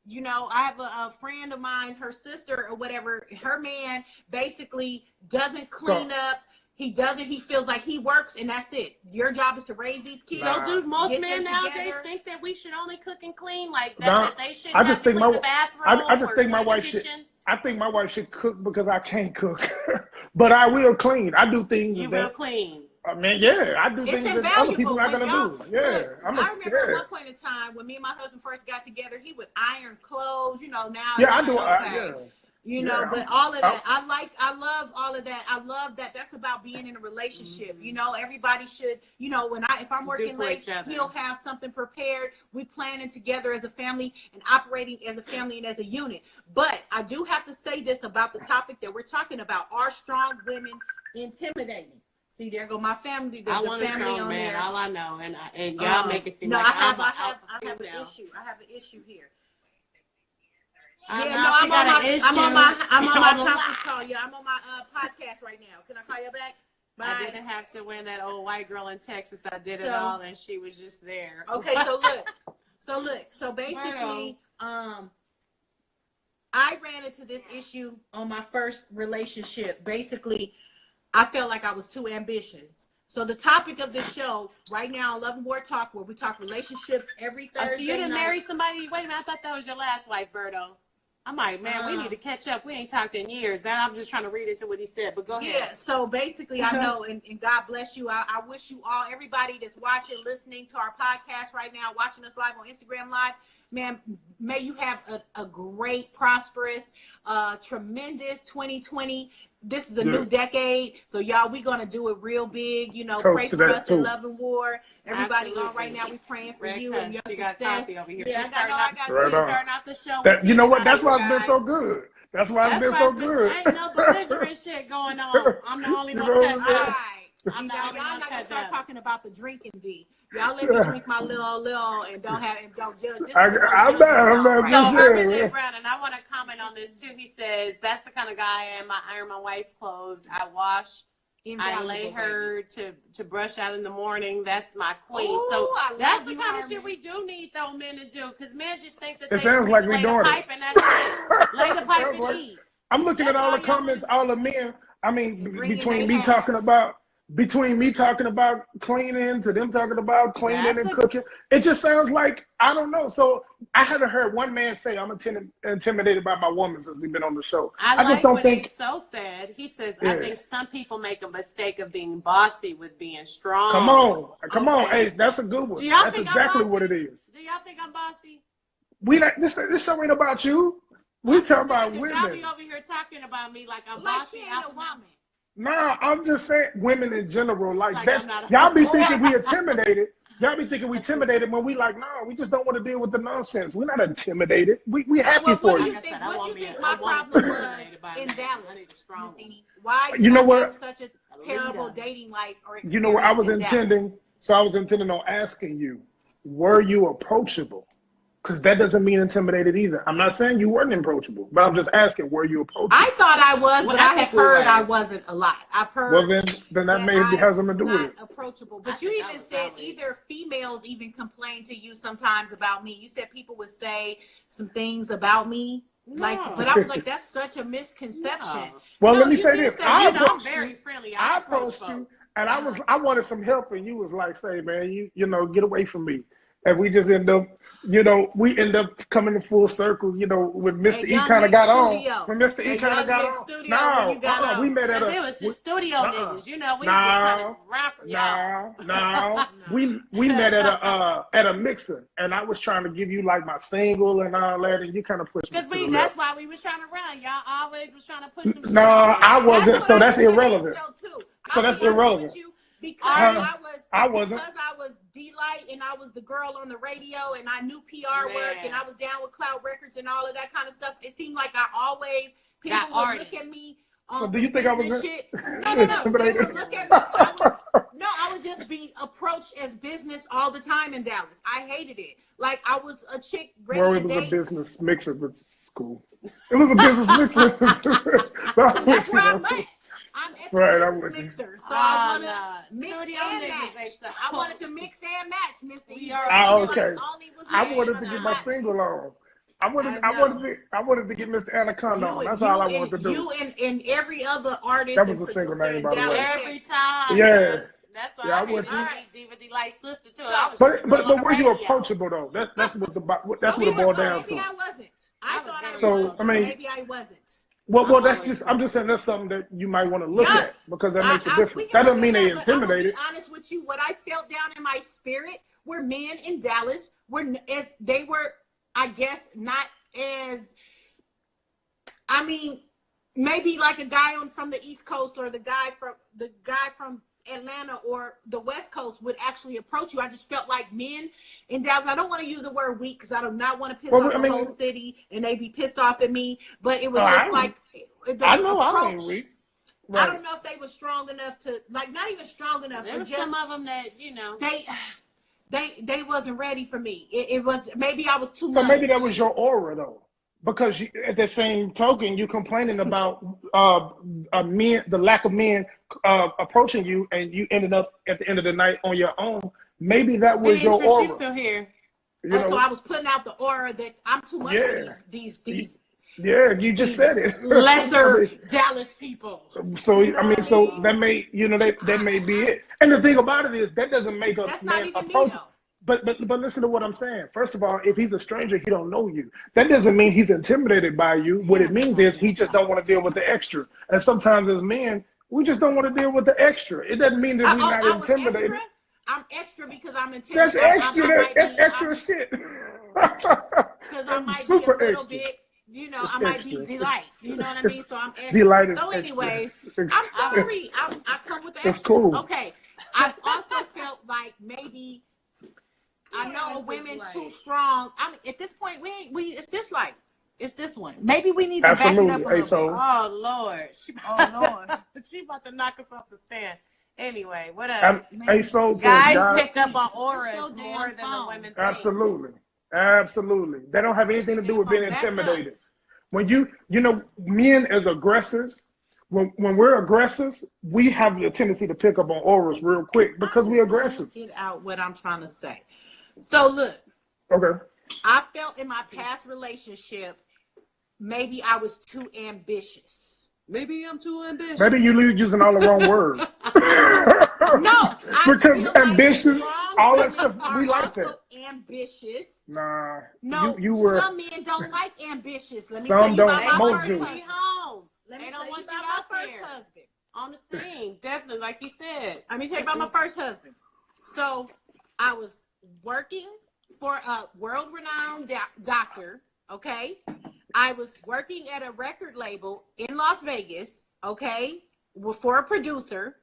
You know, I have a friend of mine, her sister or whatever, her man basically doesn't clean up. He feels like he works and that's it. Your job is to raise these kids. So do most men nowadays think that we should only cook and clean, like that they should have to clean the bathroom? I just think my wife should. I think my wife should cook because I can't cook. But I will clean. I do things. You will clean. I mean, yeah, I do things that other people are not going to do. Yeah. Look, I remember at one point in time when me and my husband first got together, he would iron clothes, you know, now. Yeah, I do. Okay. You know, but all of that, I love all of that. I love that. That's about being in a relationship. You know, everybody should, you know, if I'm working late, he'll have something prepared. We planning together as a family and operating as a family and as a unit. But I do have to say this about the topic that we're talking about. Are strong women intimidating? See, there go my family. I want a strong man. All I know, and y'all make it seem like I have an issue. I have an issue here. I'm on my conference call. Yeah, I'm on my podcast right now. Can I call you back? Bye. I didn't have to win that old white girl in Texas. I did it all, and she was just there. Okay, so basically, I ran into this issue on my first relationship. Basically, I felt like I was too ambitious. So the topic of this show right now, Love and War Talk, where we talk relationships every Thursday. So you didn't marry somebody? Wait a minute, I thought that was your last wife, Berto. I'm like, man, we need to catch up. We ain't talked in years. Now I'm just trying to read into what he said, but go ahead. Yeah, so basically, I know, and God bless you. I wish you all, everybody that's watching, listening to our podcast right now, watching us live on Instagram Live, man, may you have a great, prosperous, tremendous 2020. This is a new decade, so y'all, we gonna do it real big. You know, pray for us in Love and War. Everybody on right now, we praying for you and your success. Over here. Yeah, I got starting off the show. You know what? That's why it's been so good. That's why it's been so good. Ain't no belligerent shit going on. I'm the only one cut. I'm the only one cut. Start talking about the drinking D. Y'all let me drink my little and don't judge. I'm not. So Herbert J. Brown, and I want to comment on this too. He says, that's the kind of guy I am. I iron my wife's clothes. I wash. I lay her to brush out in the morning. That's my queen. Ooh, so that's the kind of shit we do need though men to do, because men just think that it sounds like we doing it. And that's it. Lay the pipe and eat. I'm looking at all the comments, all the men. I mean, between me talking about between me talking about cleaning to them talking about cleaning That's and cooking, it just sounds like, I don't know. So I haven't heard one man say I'm intimidated by my woman since we've been on the show. I just like don't what think. he's so sad. He says, Yeah. I think some people make a mistake of being bossy with being strong. Come on, Okay. Ace. That's a good one. Do y'all That's think I'm exactly bossy? what it is. Do y'all think I'm bossy? We not, this show ain't about you. We talking about Y'all women. be over here talking about me like I'm Like bossy. she ain't a woman. Nah, I'm just saying women in general. Like Like, that's I'm not a- y'all be thinking we intimidated. Y'all be thinking we intimidated when we like, no, we just don't want to deal with the nonsense. We're not intimidated. We happy Well, for what do you. you Like I think? said, I What want you me think a- my I want problem to be was intimidated by in me. Dallas? I need a strong Miss one. Dee? Why You know did I what? have such a terrible dating life or You know what I was experience in Dallas? intending? So I was intending on asking you, were you approachable? Because that doesn't mean intimidated either. I'm not saying you weren't approachable, but I'm just asking, were you approachable? I thought I was, but Well, I I have think we heard were. I wasn't a lot. I've heard Well, then that may have something to do with not it. approachable. I But you think I even was said always- either females even complain to you sometimes about me. You said people would say some things about me. Like, No. but I was like, that's such a misconception. No. Well, No, let me you say did this. say, I You know, I'm approached very you. friendly. I approach approached you, folks. and I wanted some help, and you was like, "Say, man, you know, get away from me." And we just end up, we end up coming to full circle. When Mr. At E Young kind of Nick got Studio. on, when Mr. E At kind of Young got Nick on. Studio, when you got on. We met at Because a. it was just studio niggas. You know, we No, was trying to run from y'all. No. We met at a mixer, and I was trying to give you like my single and all that, and you kind of pushed me Because to the that's left. why we was trying to run. Y'all always was trying to push some shit No, on me. I wasn't. what So I that's was saying, irrelevant. though, too. So I'll that's be honest irrelevant. with you, because I wasn't. Because I was D-Light and I was the girl on the radio and I knew PR work and I was down with Cloud Records and all of that kind of stuff. It seemed like I always people Got would artists. look at me. So do you think I was shit. No. They would look at me. I would just be approached as business all the time in Dallas. I hated it. Like I was a chick ready Well, to it was date. a business mixer, but it's cool. It was a business mixer. That's where I'm at. I'm at the Right, I'm business with you. mixer, so Oh, I want no. to mix Studio and niggas, match. they suck. I wanted to mix and match, Mr. We E. are- Ah, Like, okay. Lonnie was I here, wanted to and get I'm my like, single on. I wanted to get Mr. Anaconda on. That's you all I and- wanted to do. You and every other artist. That was and a single producer name, in by the way. Dallas, Every Texas. time. Yeah. Man. That's why Yeah, I I would hated too. to meet Diva Delight sister too. I was just But on the were you radio. approachable though? That's what that's No, what it boiled down maybe to. I wasn't. I thought I was. So, I mean- maybe I wasn't. Well, I'm that's always just. I'm just saying that's something that you might want to look Yeah. at because that makes a we difference. can That doesn't look mean at they that, but I'm gonna intimidated. be honest with you, what I felt down in my spirit were men in Dallas as they were, I guess, not as. I mean, maybe like a guy from the East Coast or the guy from Atlanta or the West Coast would actually approach you. I just felt like men in Dallas. I don't want to use the word weak because I do not want to piss off the whole city and they be pissed off at me. But it was just like the I know I ain't approach. weak. I Right. don't know if they were strong enough to not even strong enough. There but was just, some of them that they wasn't ready for me. It was maybe I was too So much. maybe that was your aura though, because at the same token, you complaining about the lack of men approaching you, and you ended up at the end of the night on your own. Maybe that was your Beatrice, aura. you still here? So I was putting out the aura that I'm too much for these Yeah, you just said it. lesser Dallas people. So You know I mean, what I so mean? that may that may be it. And the thing about it is that doesn't make us That's not men even me approach. though. But listen to what I'm saying. First of all, if he's a stranger, he don't know you. That doesn't mean he's intimidated by you. What it means is he just don't want to deal with the extra. And sometimes as men, we just don't want to deal with the extra. It doesn't mean that we're not I was intimidated. extra. I'm extra because I'm intimidated. That's extra. That's be, extra shit. Because I might super be a little extra. bit, It's I might extra. be delight. You know what I mean? It's- So I'm extra. Delight is So extra. anyways, It's- I'm sorry. I come with the It's extra. cool. Okay. I also felt like maybe I know women too strong. I mean, at this point, it's this light. It's this one. Maybe we need to Absolutely. back it up a Hey, little so- bit. Oh Lord, she about to knock us off the stand. Anyway, what up? Hey, so Guys God, pick up on It's auras your more damn than the phone. women think. Absolutely. They don't have anything to do with being Back up. intimidated. When men as aggressors, when we're aggressors, we have the tendency to pick up on auras real quick because we're aggressive. Get out what I'm trying to say. So look, Okay. I felt in my past relationship, maybe I was too ambitious. Maybe I'm too ambitious. Maybe you using all the wrong words. No, because I ambitious, like all that stuff, we like also that. ambitious. Nah, No, you were. some men don't like ambitious. Let me Some tell you don't. about my Most first do. husband. Home. Let me They tell don't you want about you my out first there husband. on the scene. Definitely, like you said. Let me tell you about my first husband. So I was working for a world-renowned doctor. Okay, I was working at a record label in Las Vegas. Okay, for a producer.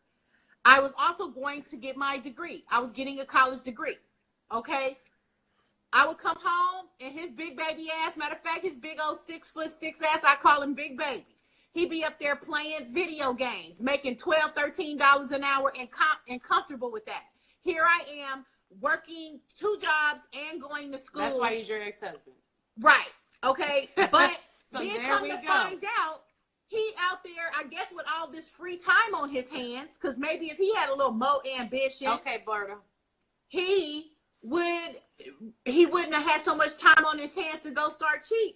I was also going to get my degree. I was getting a college degree. Okay. I would come home and his big baby ass, matter of fact, his big old 6'6" ass, I call him Big Baby. He'd be up there playing video games, making $12, $13 an hour and comfortable with that. Here I am working 2 jobs and going to school. That's why he's your ex-husband. Right. Okay. But so then there come we to go. find out, he out there, I guess, with all this free time on his hands, because maybe if he had a little more ambition. Okay, Berta. He wouldn't have had so much time on his hands to go start cheating.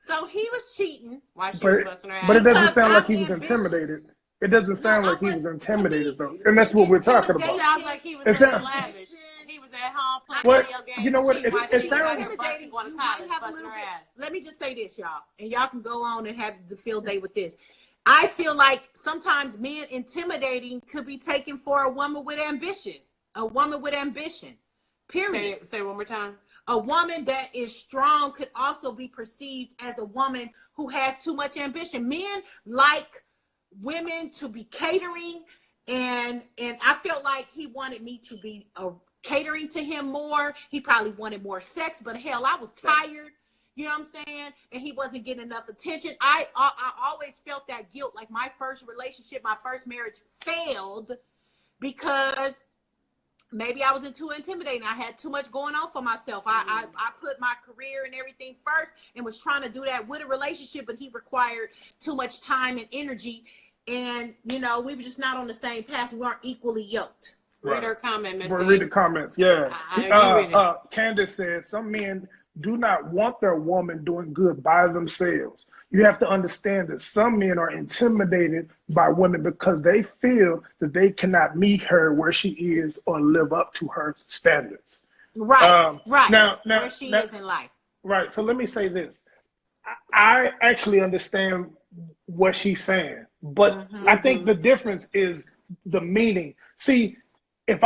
So he was cheating. Why she was busting her ass? But it doesn't Because sound like I'm he was ambitious. intimidated. It doesn't sound No, like he was to intimidated, me, though. And that's what we're talking It about. sounds like he was It living sounds- lavish. He was at home playing Well, video games. you know what? cheating while It she was sounds- out here busting, going to You college, might have a busting little her bit. ass. Let me just say this, y'all, and y'all can go on and have the field day with this. I feel like sometimes men intimidating could be taken for a woman with ambitions, a woman with ambition. Period. Say it one more time. A woman that is strong could also be perceived as a woman who has too much ambition. Men like women to be catering, and I felt like he wanted me to be catering to him more. He probably wanted more sex, but hell, I was tired. You know what I'm saying? And he wasn't getting enough attention. I always felt that guilt. Like my first relationship, my first marriage failed because maybe I wasn't too intimidating. I had too much going on for myself. I put my career and everything first and was trying to do that with a relationship, but he required too much time and energy. And, you know, we were just not on the same path. We weren't equally yoked. Read her comment, Miss. Read the comments. Yeah. read it. Candace said, some men do not want their woman doing good by themselves. You have to understand that some men are intimidated by women because they feel that they cannot meet her where she is or live up to her standards. Right. Right. Now, where she is in life. Right. So let me say this. I actually understand what she's saying, but I think the difference is the meaning. See, if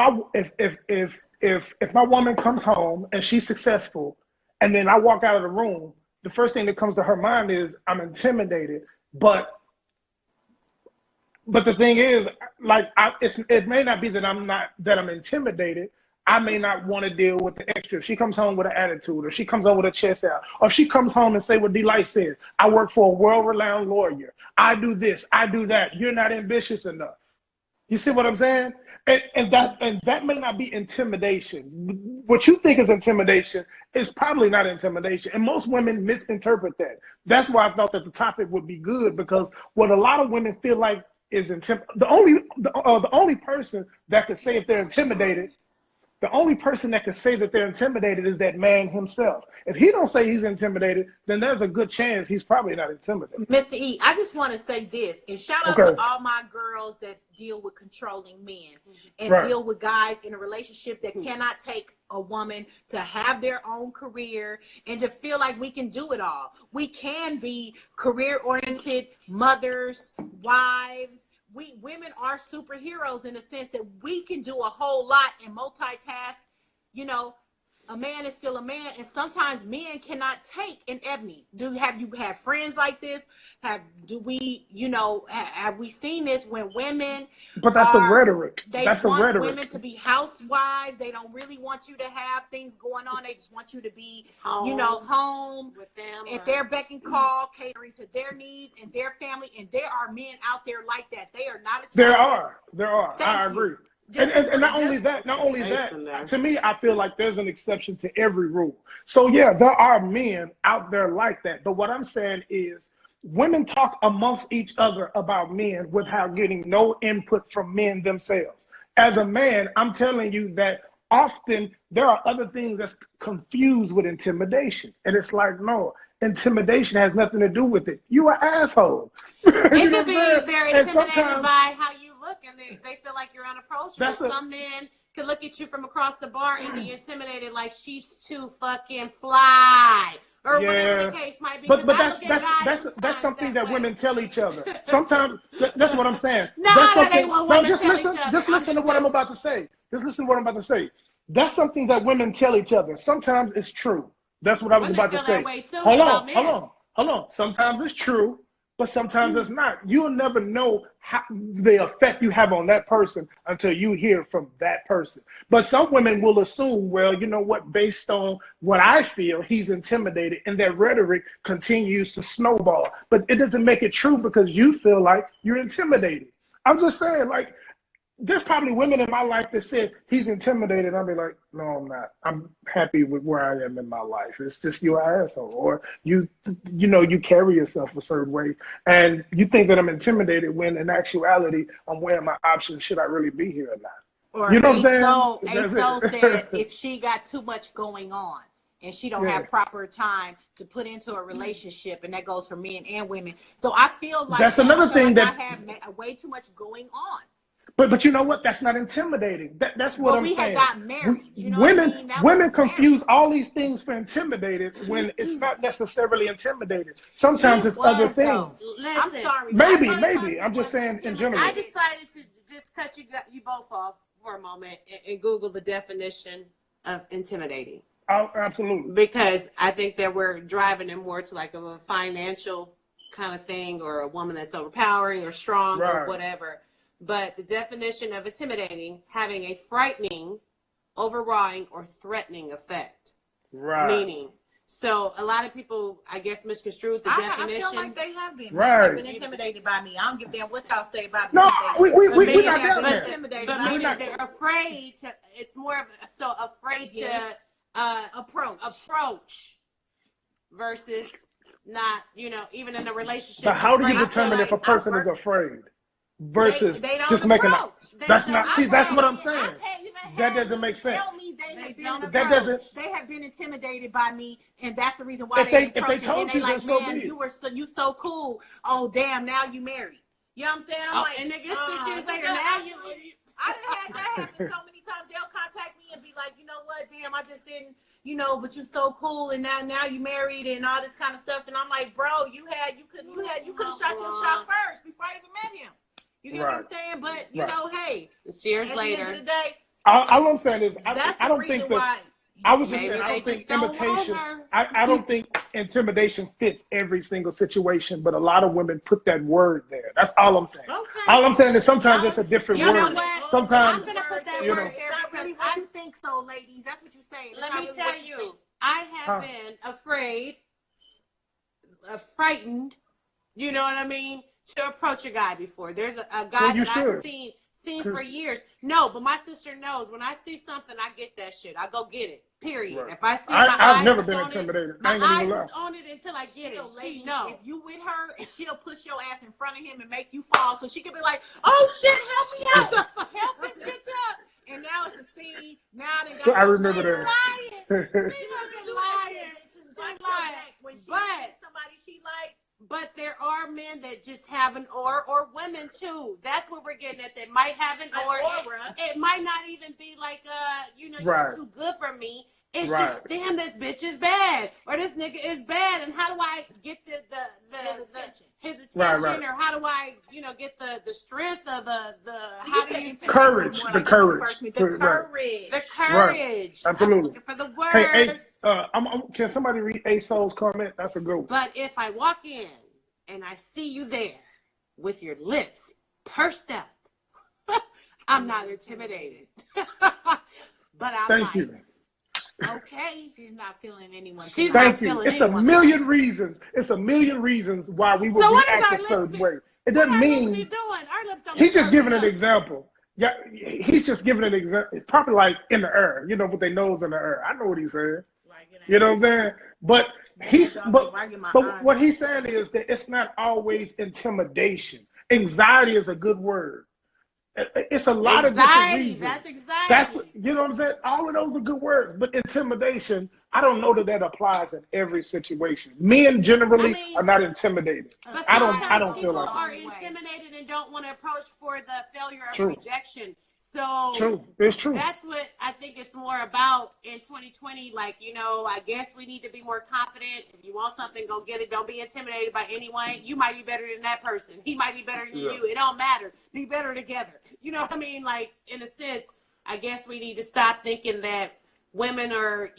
my woman comes home and she's successful, and then I walk out of the room, the first thing that comes to her mind is I'm intimidated. But the thing is, like, it may not be that I'm intimidated. I may not want to deal with the extra. If she comes home with an attitude, or she comes home with her chest out, or if she comes home and say what Delight said, I work for a world-renowned lawyer. I do this, I do that. You're not ambitious enough. You see what I'm saying? And that may not be intimidation. What you think is intimidation is probably not intimidation. And most women misinterpret that. That's why I thought that the topic would be good, because what a lot of women feel like is the only person that could say if they're intimidated. The only person that can say that they're intimidated is that man himself. If he don't say he's intimidated, then there's a good chance he's probably not intimidated. Mr. E, I just want to say this, and shout out to all my girls that deal with controlling men and deal with guys in a relationship that cannot take a woman to have their own career and to feel like we can do it all. We can be career-oriented mothers, wives. Women are superheroes in the sense that we can do a whole lot and multitask. You know, a man is still a man, and sometimes men cannot take an Ebony. Have you had friends like this? Have we seen this when women? But that's a rhetoric. That's a rhetoric. Women to be housewives. They don't really want you to have things going on. They just want you to be, home with them. If they're beck and call, catering to their needs and their family. And there are men out there like that. They are not. There are. I agree. And not only that, to me, I feel like there's an exception to every rule. So yeah, there are men out there like that. But what I'm saying is, women talk amongst each other about men without getting no input from men themselves. As a man, I'm telling you that often there are other things that's confused with intimidation. And it's like, no, intimidation has nothing to do with it. You an asshole. It could be they're intimidated by how you look. look and they feel like you're unapproachable. That's Some men could look at you from across the bar and be intimidated, like she's too fucking fly, or whatever the case might be. But that's something that women tell each other. Sometimes that's what I'm saying. No, that's that ain't something. what No, women just tell listen. each other. Just listen to what I'm about to say. Just listen to what I'm about to say. That's something that women tell each other. Sometimes it's true. That's what I was Women about to feel say. that way too Hold about on, men. hold on. Sometimes it's true, but sometimes it's not. You'll never know how, the effect you have on that person until you hear from that person. But some women will assume, well, you know what, based on what I feel, he's intimidated, and their rhetoric continues to snowball. But it doesn't make it true because you feel like you're intimidated. I'm just saying, like, there's probably women in my life that said he's intimidated. I'll be like, no, I'm not. I'm happy with where I am in my life. It's just you're an asshole, or you carry yourself a certain way, and you think that I'm intimidated when in actuality I'm weighing my options. Should I really be here or not? Or You know what I'm saying? ASO said if she got too much going on and she don't have proper time to put into a relationship, and that goes for men and women. So I feel like that's another thing that I have way too much going on. But you know what? That's not intimidating. That's what I'm saying. We had got married. You know women what I mean? women confuse all these things for intimidated when it's not necessarily intimidated. Sometimes it's other things. Listen, I'm sorry. Maybe. I'm just saying in general. I decided to just cut you both off for a moment and Google the definition of intimidating. Oh, absolutely. Because I think that we're driving it more to like a financial kind of thing, or a woman that's overpowering or strong or whatever. But the definition of intimidating, having a frightening, overawing, or threatening effect. Right. Meaning. So a lot of people, I guess, misconstrued the definition. I feel like they have been. Right. They've been intimidated by me. I don't give a damn what y'all say about No, me. we're not down there. But maybe they're afraid to. It's more of afraid to approach versus not. Even in a relationship. But how do you determine if a person is afraid versus they don't just making approach. that's what I'm saying. That doesn't make sense. They have been intimidated by me, and that's the reason why if they told you, like, so man, you so cool. Oh damn, now you married. You know what I'm saying? I'm like, and nigga, 6 years later, now you. I done had that happen so many times. They'll contact me and be like, you know what, damn, I just didn't, but you're so cool, and now you married and all this kind of stuff. And I'm like, bro, you could have shot your shot first before I even met him. You get what I'm saying? But hey, it's years later. At the end of the day, all I'm saying is I don't think that. I was just saying, I don't think imitation. I don't think intimidation fits every single situation, but a lot of women put that word there. That's all I'm saying. Okay. All I'm saying is sometimes it's a different word. Sometimes I'm gonna put that word there because really what you think so, ladies. That's what you say. Let me tell you, I have been afraid, frightened. You know what I mean? To approach a guy before. There's a guy that I've seen for years. No, but my sister knows when I see something, I get that shit. I go get it. Period. Right. If I see I've never been intimidated. My eyes is on it until I get it. She knows. If you with her, and she'll push your ass in front of him and make you fall, so she could be like, "Oh shit, help me out, help this bitch up." And now it's a scene. Now they got. I remember that. She fucking lying. When she sees somebody she like. But there are men that just have an aura, or women too. That's what we're getting at. They might have an aura. It might not even be like, you're too good for me. It's just, damn, this bitch is bad, or this nigga is bad, and how do I get his attention, or how do I, get the strength of the courage, the courage. The courage. Absolutely. I'm looking for the word. Hey, Ace, can somebody read ASO's comment? That's a good one. But if I walk in and I see you there with your lips pursed up, I'm not intimidated. But I'm Thank you. Okay, she's not feeling anyone. Thank you. It's a million reasons. It's a million reasons why we would react a certain way. It doesn't mean he's just giving an example. Yeah, he's just giving an example. Probably like in the air, with their nose in the air. I know what he's saying. You know what I'm saying? But what he's saying is that it's not always intimidation. Anxiety is a good word. It's a lot of different reasons. That's anxiety. That's, you know what I'm saying? All of those are good words, but intimidation, I don't know that applies in every situation. Men generally are not intimidated. But I don't feel people like are intimidated and don't want to approach for the failure of True. rejection. So True. It's true. That's what I think it's more about in 2020. Like, I guess we need to be more confident. If you want something, go get it. Don't be intimidated by anyone. You might be better than that person. He might be better than you. It don't matter. Be better together. You know what I mean? Like, in a sense, I guess we need to stop thinking that women are,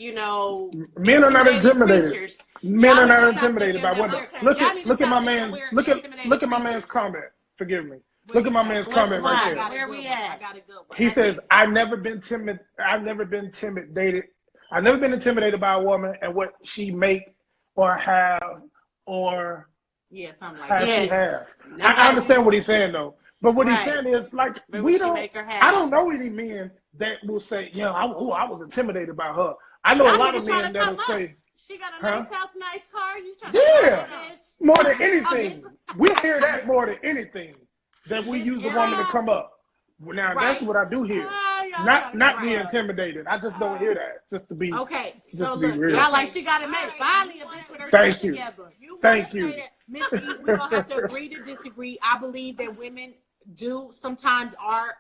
men are not intimidated. Creatures. Men Y'all are not need to stop intimidated by thinking women. that Look y'all need to at my stop man's thinking look we're at intimidated my man's creatures. comment. Forgive me. Look at my man's comment right there. Where we at? He says, I've never been timid. I've never been intimidated. I've never been intimidated by a woman and what she make or have or something like has that. she have. I understand what he's saying though. But what he's saying is like we don't. I don't know any men that will say, I was intimidated by her. I know a lot of men that will say, she got a nice house, nice car. You trying to more than anything. We hear that more than anything. That we use a woman to come up. Now that's what I do hear. Not be intimidated. I just don't hear that. Just to be okay. Just So to be look, real. y'all like she got it made. Finally, a bitch with her Thank shit you. together. Thank you. Miss E, we're gonna have to agree to disagree. I believe that women do sometimes are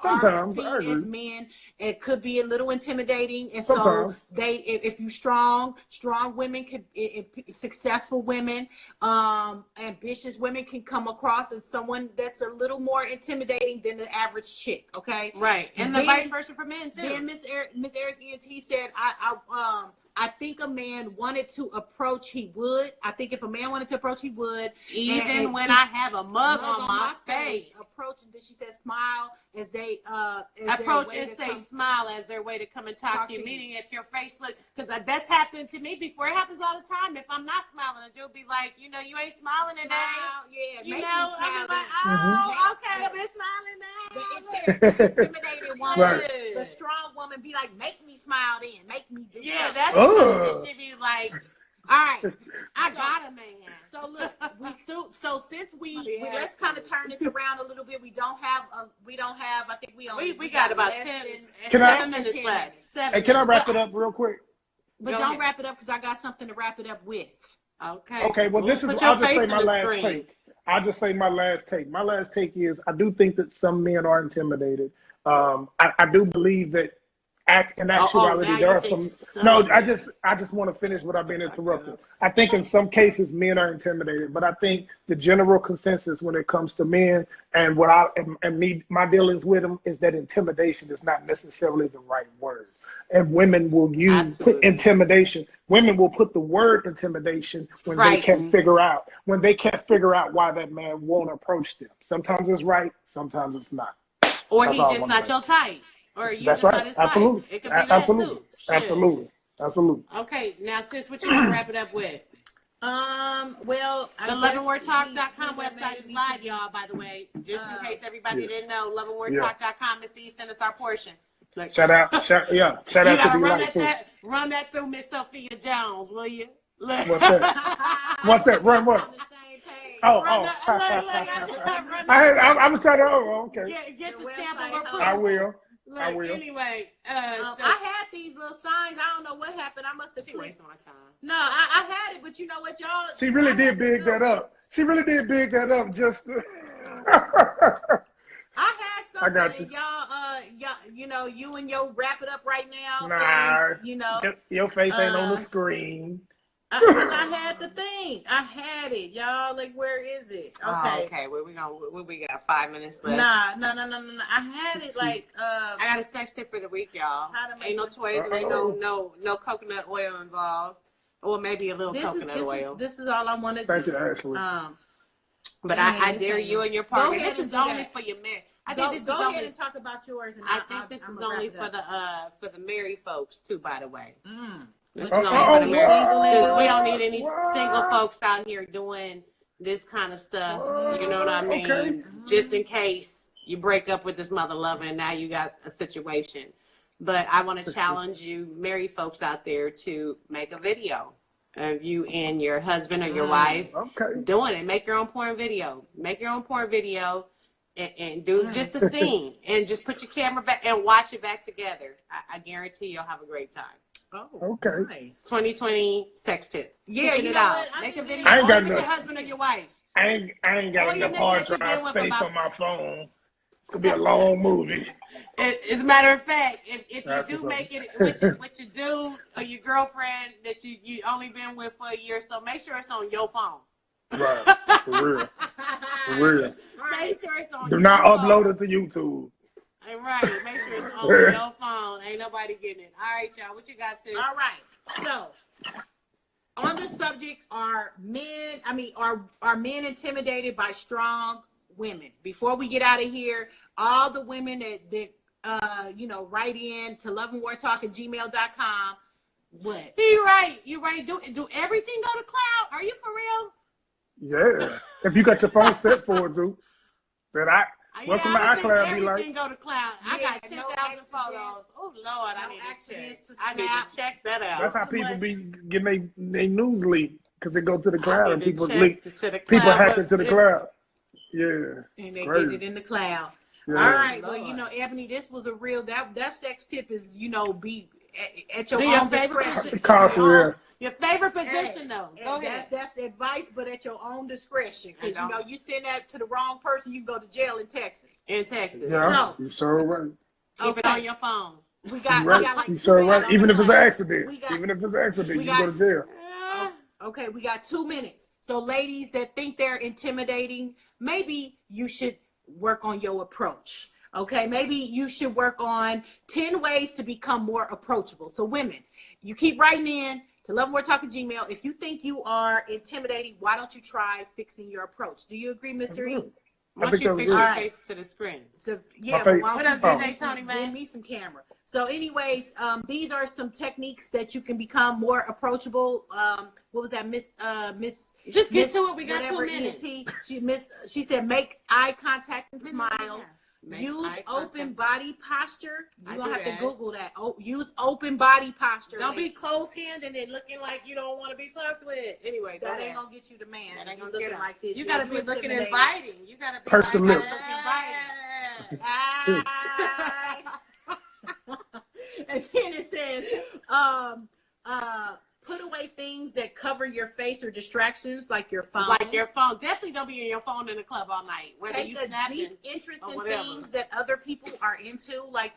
seen as men. It could be a little intimidating, and Sometimes. so if you strong women could, successful women, ambitious women can come across as someone that's a little more intimidating than the average chick. Okay, Right, and the vice versa for men too. Then Miss Aries ENT said, I think a man wanted to approach, he would. I think if a man wanted to approach, he would. Even when I have a mug on my face. Approach, and she said smile as they approach and say smile as their way to come and talk to you. Meaning if your face look, because that's happened to me before. It happens all the time. If I'm not smiling, a dude be like, you ain't smiling today. I'll be like, oh, okay, I've been smiling now. The intimidated woman, Right. the strong woman be like, make me smile then, make me do Yeah, something. that's what she be like. All right, I got a man. So look, so since let's kind of turn this around a little bit. We don't have. I think we got about less 10 than 7 minutes left. Hey, can I wrap it up real quick? But don't wrap it up because I got something to wrap it up with. Okay. Okay. Well, I'll just say my last take. I'll just say my last take. My last take is I do think that some men are intimidated. I do believe that. In actuality, there are some. No, I just want to finish without being interrupted. I think in some cases men are intimidated, but I think the general consensus when it comes to men and my dealings with them is that intimidation is not necessarily the right word. And women will put intimidation. Women will put the word intimidation when they can't figure out why that man won't approach them. Sometimes it's right, sometimes it's not. Or he's just not your type. Or you just not his type. Absolutely. It could be that too. Absolutely. Okay, now sis, what you want to wrap it up with? Well, the loveandwordtalk.com website is live, y'all, by the way. Just in case everybody didn't know, loveandwordtalk.com. Mr. E sent us our portion. Look. Shout out to be run that through Miss Sophia Jones, will you? Look. What's that? What's that? Run what? I was trying to. Okay. Get the stamp of approval. I will. Anyway, I had these little signs. I don't know what happened. I must have wasted my time. No, I had it, but you know what, y'all? She really did big that up. Just. I had something. I got you. Y'all, you and your wrap it up right now. Nah. Your face ain't on the screen. Because I had the thing. I had it, y'all. Like, where is it? Okay. Okay. Where we got 5 minutes left. No. I had it like. I got a sex tip for the week, y'all. Ain't no toys and ain't no coconut oil involved. Or maybe a little coconut oil. This is all I wanted. Thank you, Ashley. But I dare you and your partner. This is only for your man. I think this is only. Go ahead and talk about yours. And I think this is only for the married folks too. By the way. This is only for the married, because we don't need any single folks out here doing this kind of stuff. You know what I mean? Okay. Just in case you break up with this mother lover and now you got a situation. But I want to challenge you, married folks out there, to make a video of you and your husband or your wife doing it. Make your own porn video. and do just the scene and just put your camera back and watch it back together. I guarantee you'll have a great time. Oh, okay. Nice. 2020 sex tip. Yeah, Kicking you it know out. what? Make a video I ain't got with no- your husband or your wife. I ain't got All your enough hard niggas that you drive been with space about- on my phone. It's gonna be a long movie. As a matter of fact, if you That's do what's make up. it with your dude or your girlfriend that you only been with for a year, so make sure it's on your phone. Right, for real, for real. Make sure it's on Do your not phone. upload it to YouTube. Right, make sure it's on your phone. Ain't nobody getting it. All right, y'all. What you got, sis? All right. So, on the subject, are men intimidated by strong women? Before we get out of here, all the women that write in to loveandwartalk@gmail.com. What? You right. Do everything go to cloud? Are you for real? Yeah, if you got your phone set for it, dude. Then welcome to I don't think iCloud. Be everything like, go to cloud. I Yeah, got no 10,000 accidents. photos. Oh Lord, I No need to check. accidents to I need snap. to check that out. that's how too people much. be getting their news leak because they go to the cloud I and need to people check leak. to the People cloud, hack but into the cloud. Yeah. And they Crazy. get it in the cloud. Yeah. All right. Lord. Well, Ebony, this was a real that sex tip is be at your Do your own favorite discretion. Call for real. Your favorite position, though. Go ahead. That's advice, but at your own discretion. Because And don't- you send that to the wrong person, you can go to jail in Texas. In Texas. Yeah, So- you sure right. Keep it Okay. on your phone. We got, You we right. got like You 2 sure minutes. right. Even if it's an accident. We got- Even if it's an accident, we you go to jail. Okay, we got 2 minutes. So, ladies that think they're intimidating, maybe you should work on your approach. Okay, maybe you should work on 10 ways to become more approachable. So, women, you keep writing in to loveandwartalk@gmail. If you think you are intimidating, why don't you try fixing your approach? Do you agree, Mr. E? I Once think you that's fix good. your Alright. face to the screen. Yeah, face- why What don't up, you DJ Tony, man? give me some camera. So, anyways, these are some techniques that you can become more approachable. What was that, Miss? Just get Miss to it. We got 2 whatever minutes. ENT. She said, make eye contact and smile. Make Use eye open contact. body posture. I You don't do have that. to Google that. Use open body posture. Don't be close-handed and looking like you don't want to be fucked with. Anyway, go That ahead. ain't gonna get you the man. That ain't You gonna looking get him. like this. You Yeah, gotta be looking intimidating. inviting. You gotta be Purse like, the lips. Ah. And then it says, put away things that cover your face or distractions, like your phone. Like your phone. Definitely don't be in your phone in the club all night. Whether Take you a snapping. deep interest or in whatever. things that other people are into. Like,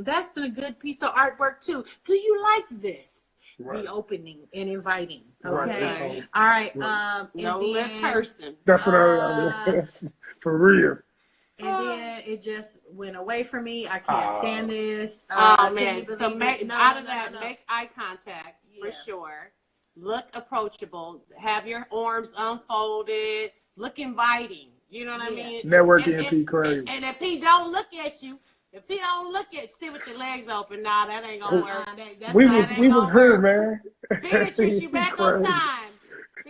that's a good piece of artwork too. Do you like this? Right. Be opening and inviting. Right, Okay. that's all. All right. Right. And No lip then, person. That's what I for real. and then it just went away from me. I can't stand this. Oh Can man. you So believe make it? No, out no, of no, that, no. make eye contact for Yeah. sure. Look approachable. Have your arms unfolded. Look inviting. You know what I Yeah. mean? Networking And- into crazy. And if he don't look at you, sit with your legs open, nah, that ain't gonna work. That's We why was it we ain't was gonna here, work. man. Beatrice, you back on Crazy. time.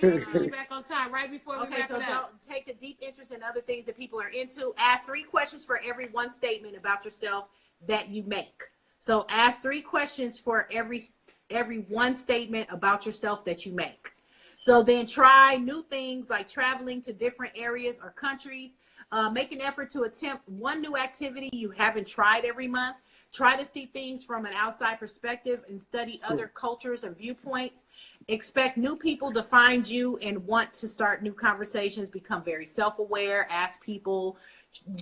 Beatrice, you back on time right before we Okay, wrap so it up. don't take a deep interest in other things that people are into. Ask 3 questions for every one statement about yourself that you make. So ask 3 questions for every one statement about yourself that you make. So then try new things like traveling to different areas or countries. Make an effort to attempt one new activity you haven't tried every month. Try to see things from an outside perspective and study other cultures and viewpoints. Expect new people to find you and want to start new conversations. Become very self-aware. Ask people,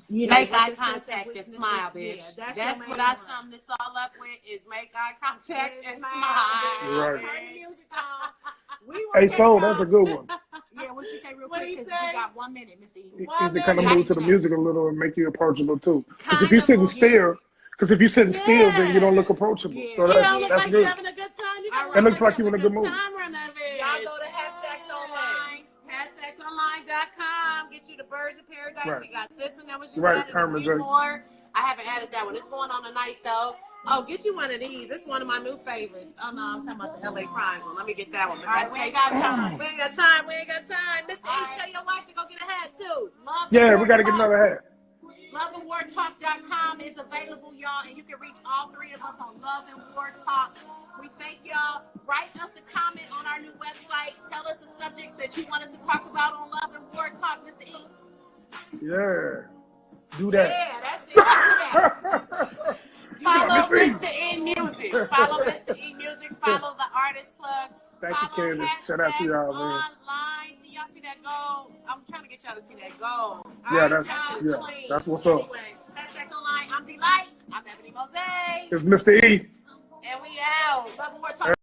Make what eye their strengths contact and weaknesses. smile, bitch. Yeah, that's your what main I one. sum this all up with is make eye contact and Smile, smile. Right. bitch. Turn the music on. We will Hey, catch Soul, y'all. that's a good one. Yeah, what she say real What'd quick? he Because we say? got 1 minute, Miss E. Is to kind of move to the music a little and make you approachable too. Because if Kind you're of sitting move- still, then you don't look approachable. Yeah. So You that's, don't look that's like good. you're having a good time. You All got right. It looks like you in a good mood. time, Renovate. Y'all go to hashtagsonline. Hashtagsonline.com. Get you the Birds of Paradise. Right. We got this one that was just Right, added. A Herman few J. more. I haven't added that one. It's going on tonight though. Oh, get you one of these. It's one of my new favorites. Oh no, I'm talking about the LA Crimes one. Let me get that one. But All right, that's we ain't got time. We ain't got time. We ain't got time. Mr. All E, right. tell your wife to go get a hat too. Love Yeah, and we got to War get Talk. another hat. loveandwartalk.com is available, y'all, and you can reach all 3 of us on Love and War Talk. We thank y'all. Write us a comment on our new website. Tell us a subject that you want us to talk about on Love and War Talk, Mr. E. Yeah. Do that. Yeah, that's it. Do that. Follow Mr. E Music. Follow Mr. E Music. Follow the Artist Plug. Thank you, Follow Candace. Shout out to y'all, man. online. See y'all see that goal. I'm trying to get y'all to see that goal. Yeah, that's what's up. Anyway, hashtags online. I'm Delight. I'm Ebony Mose. It's Mr. E. And we out. Love and more talk.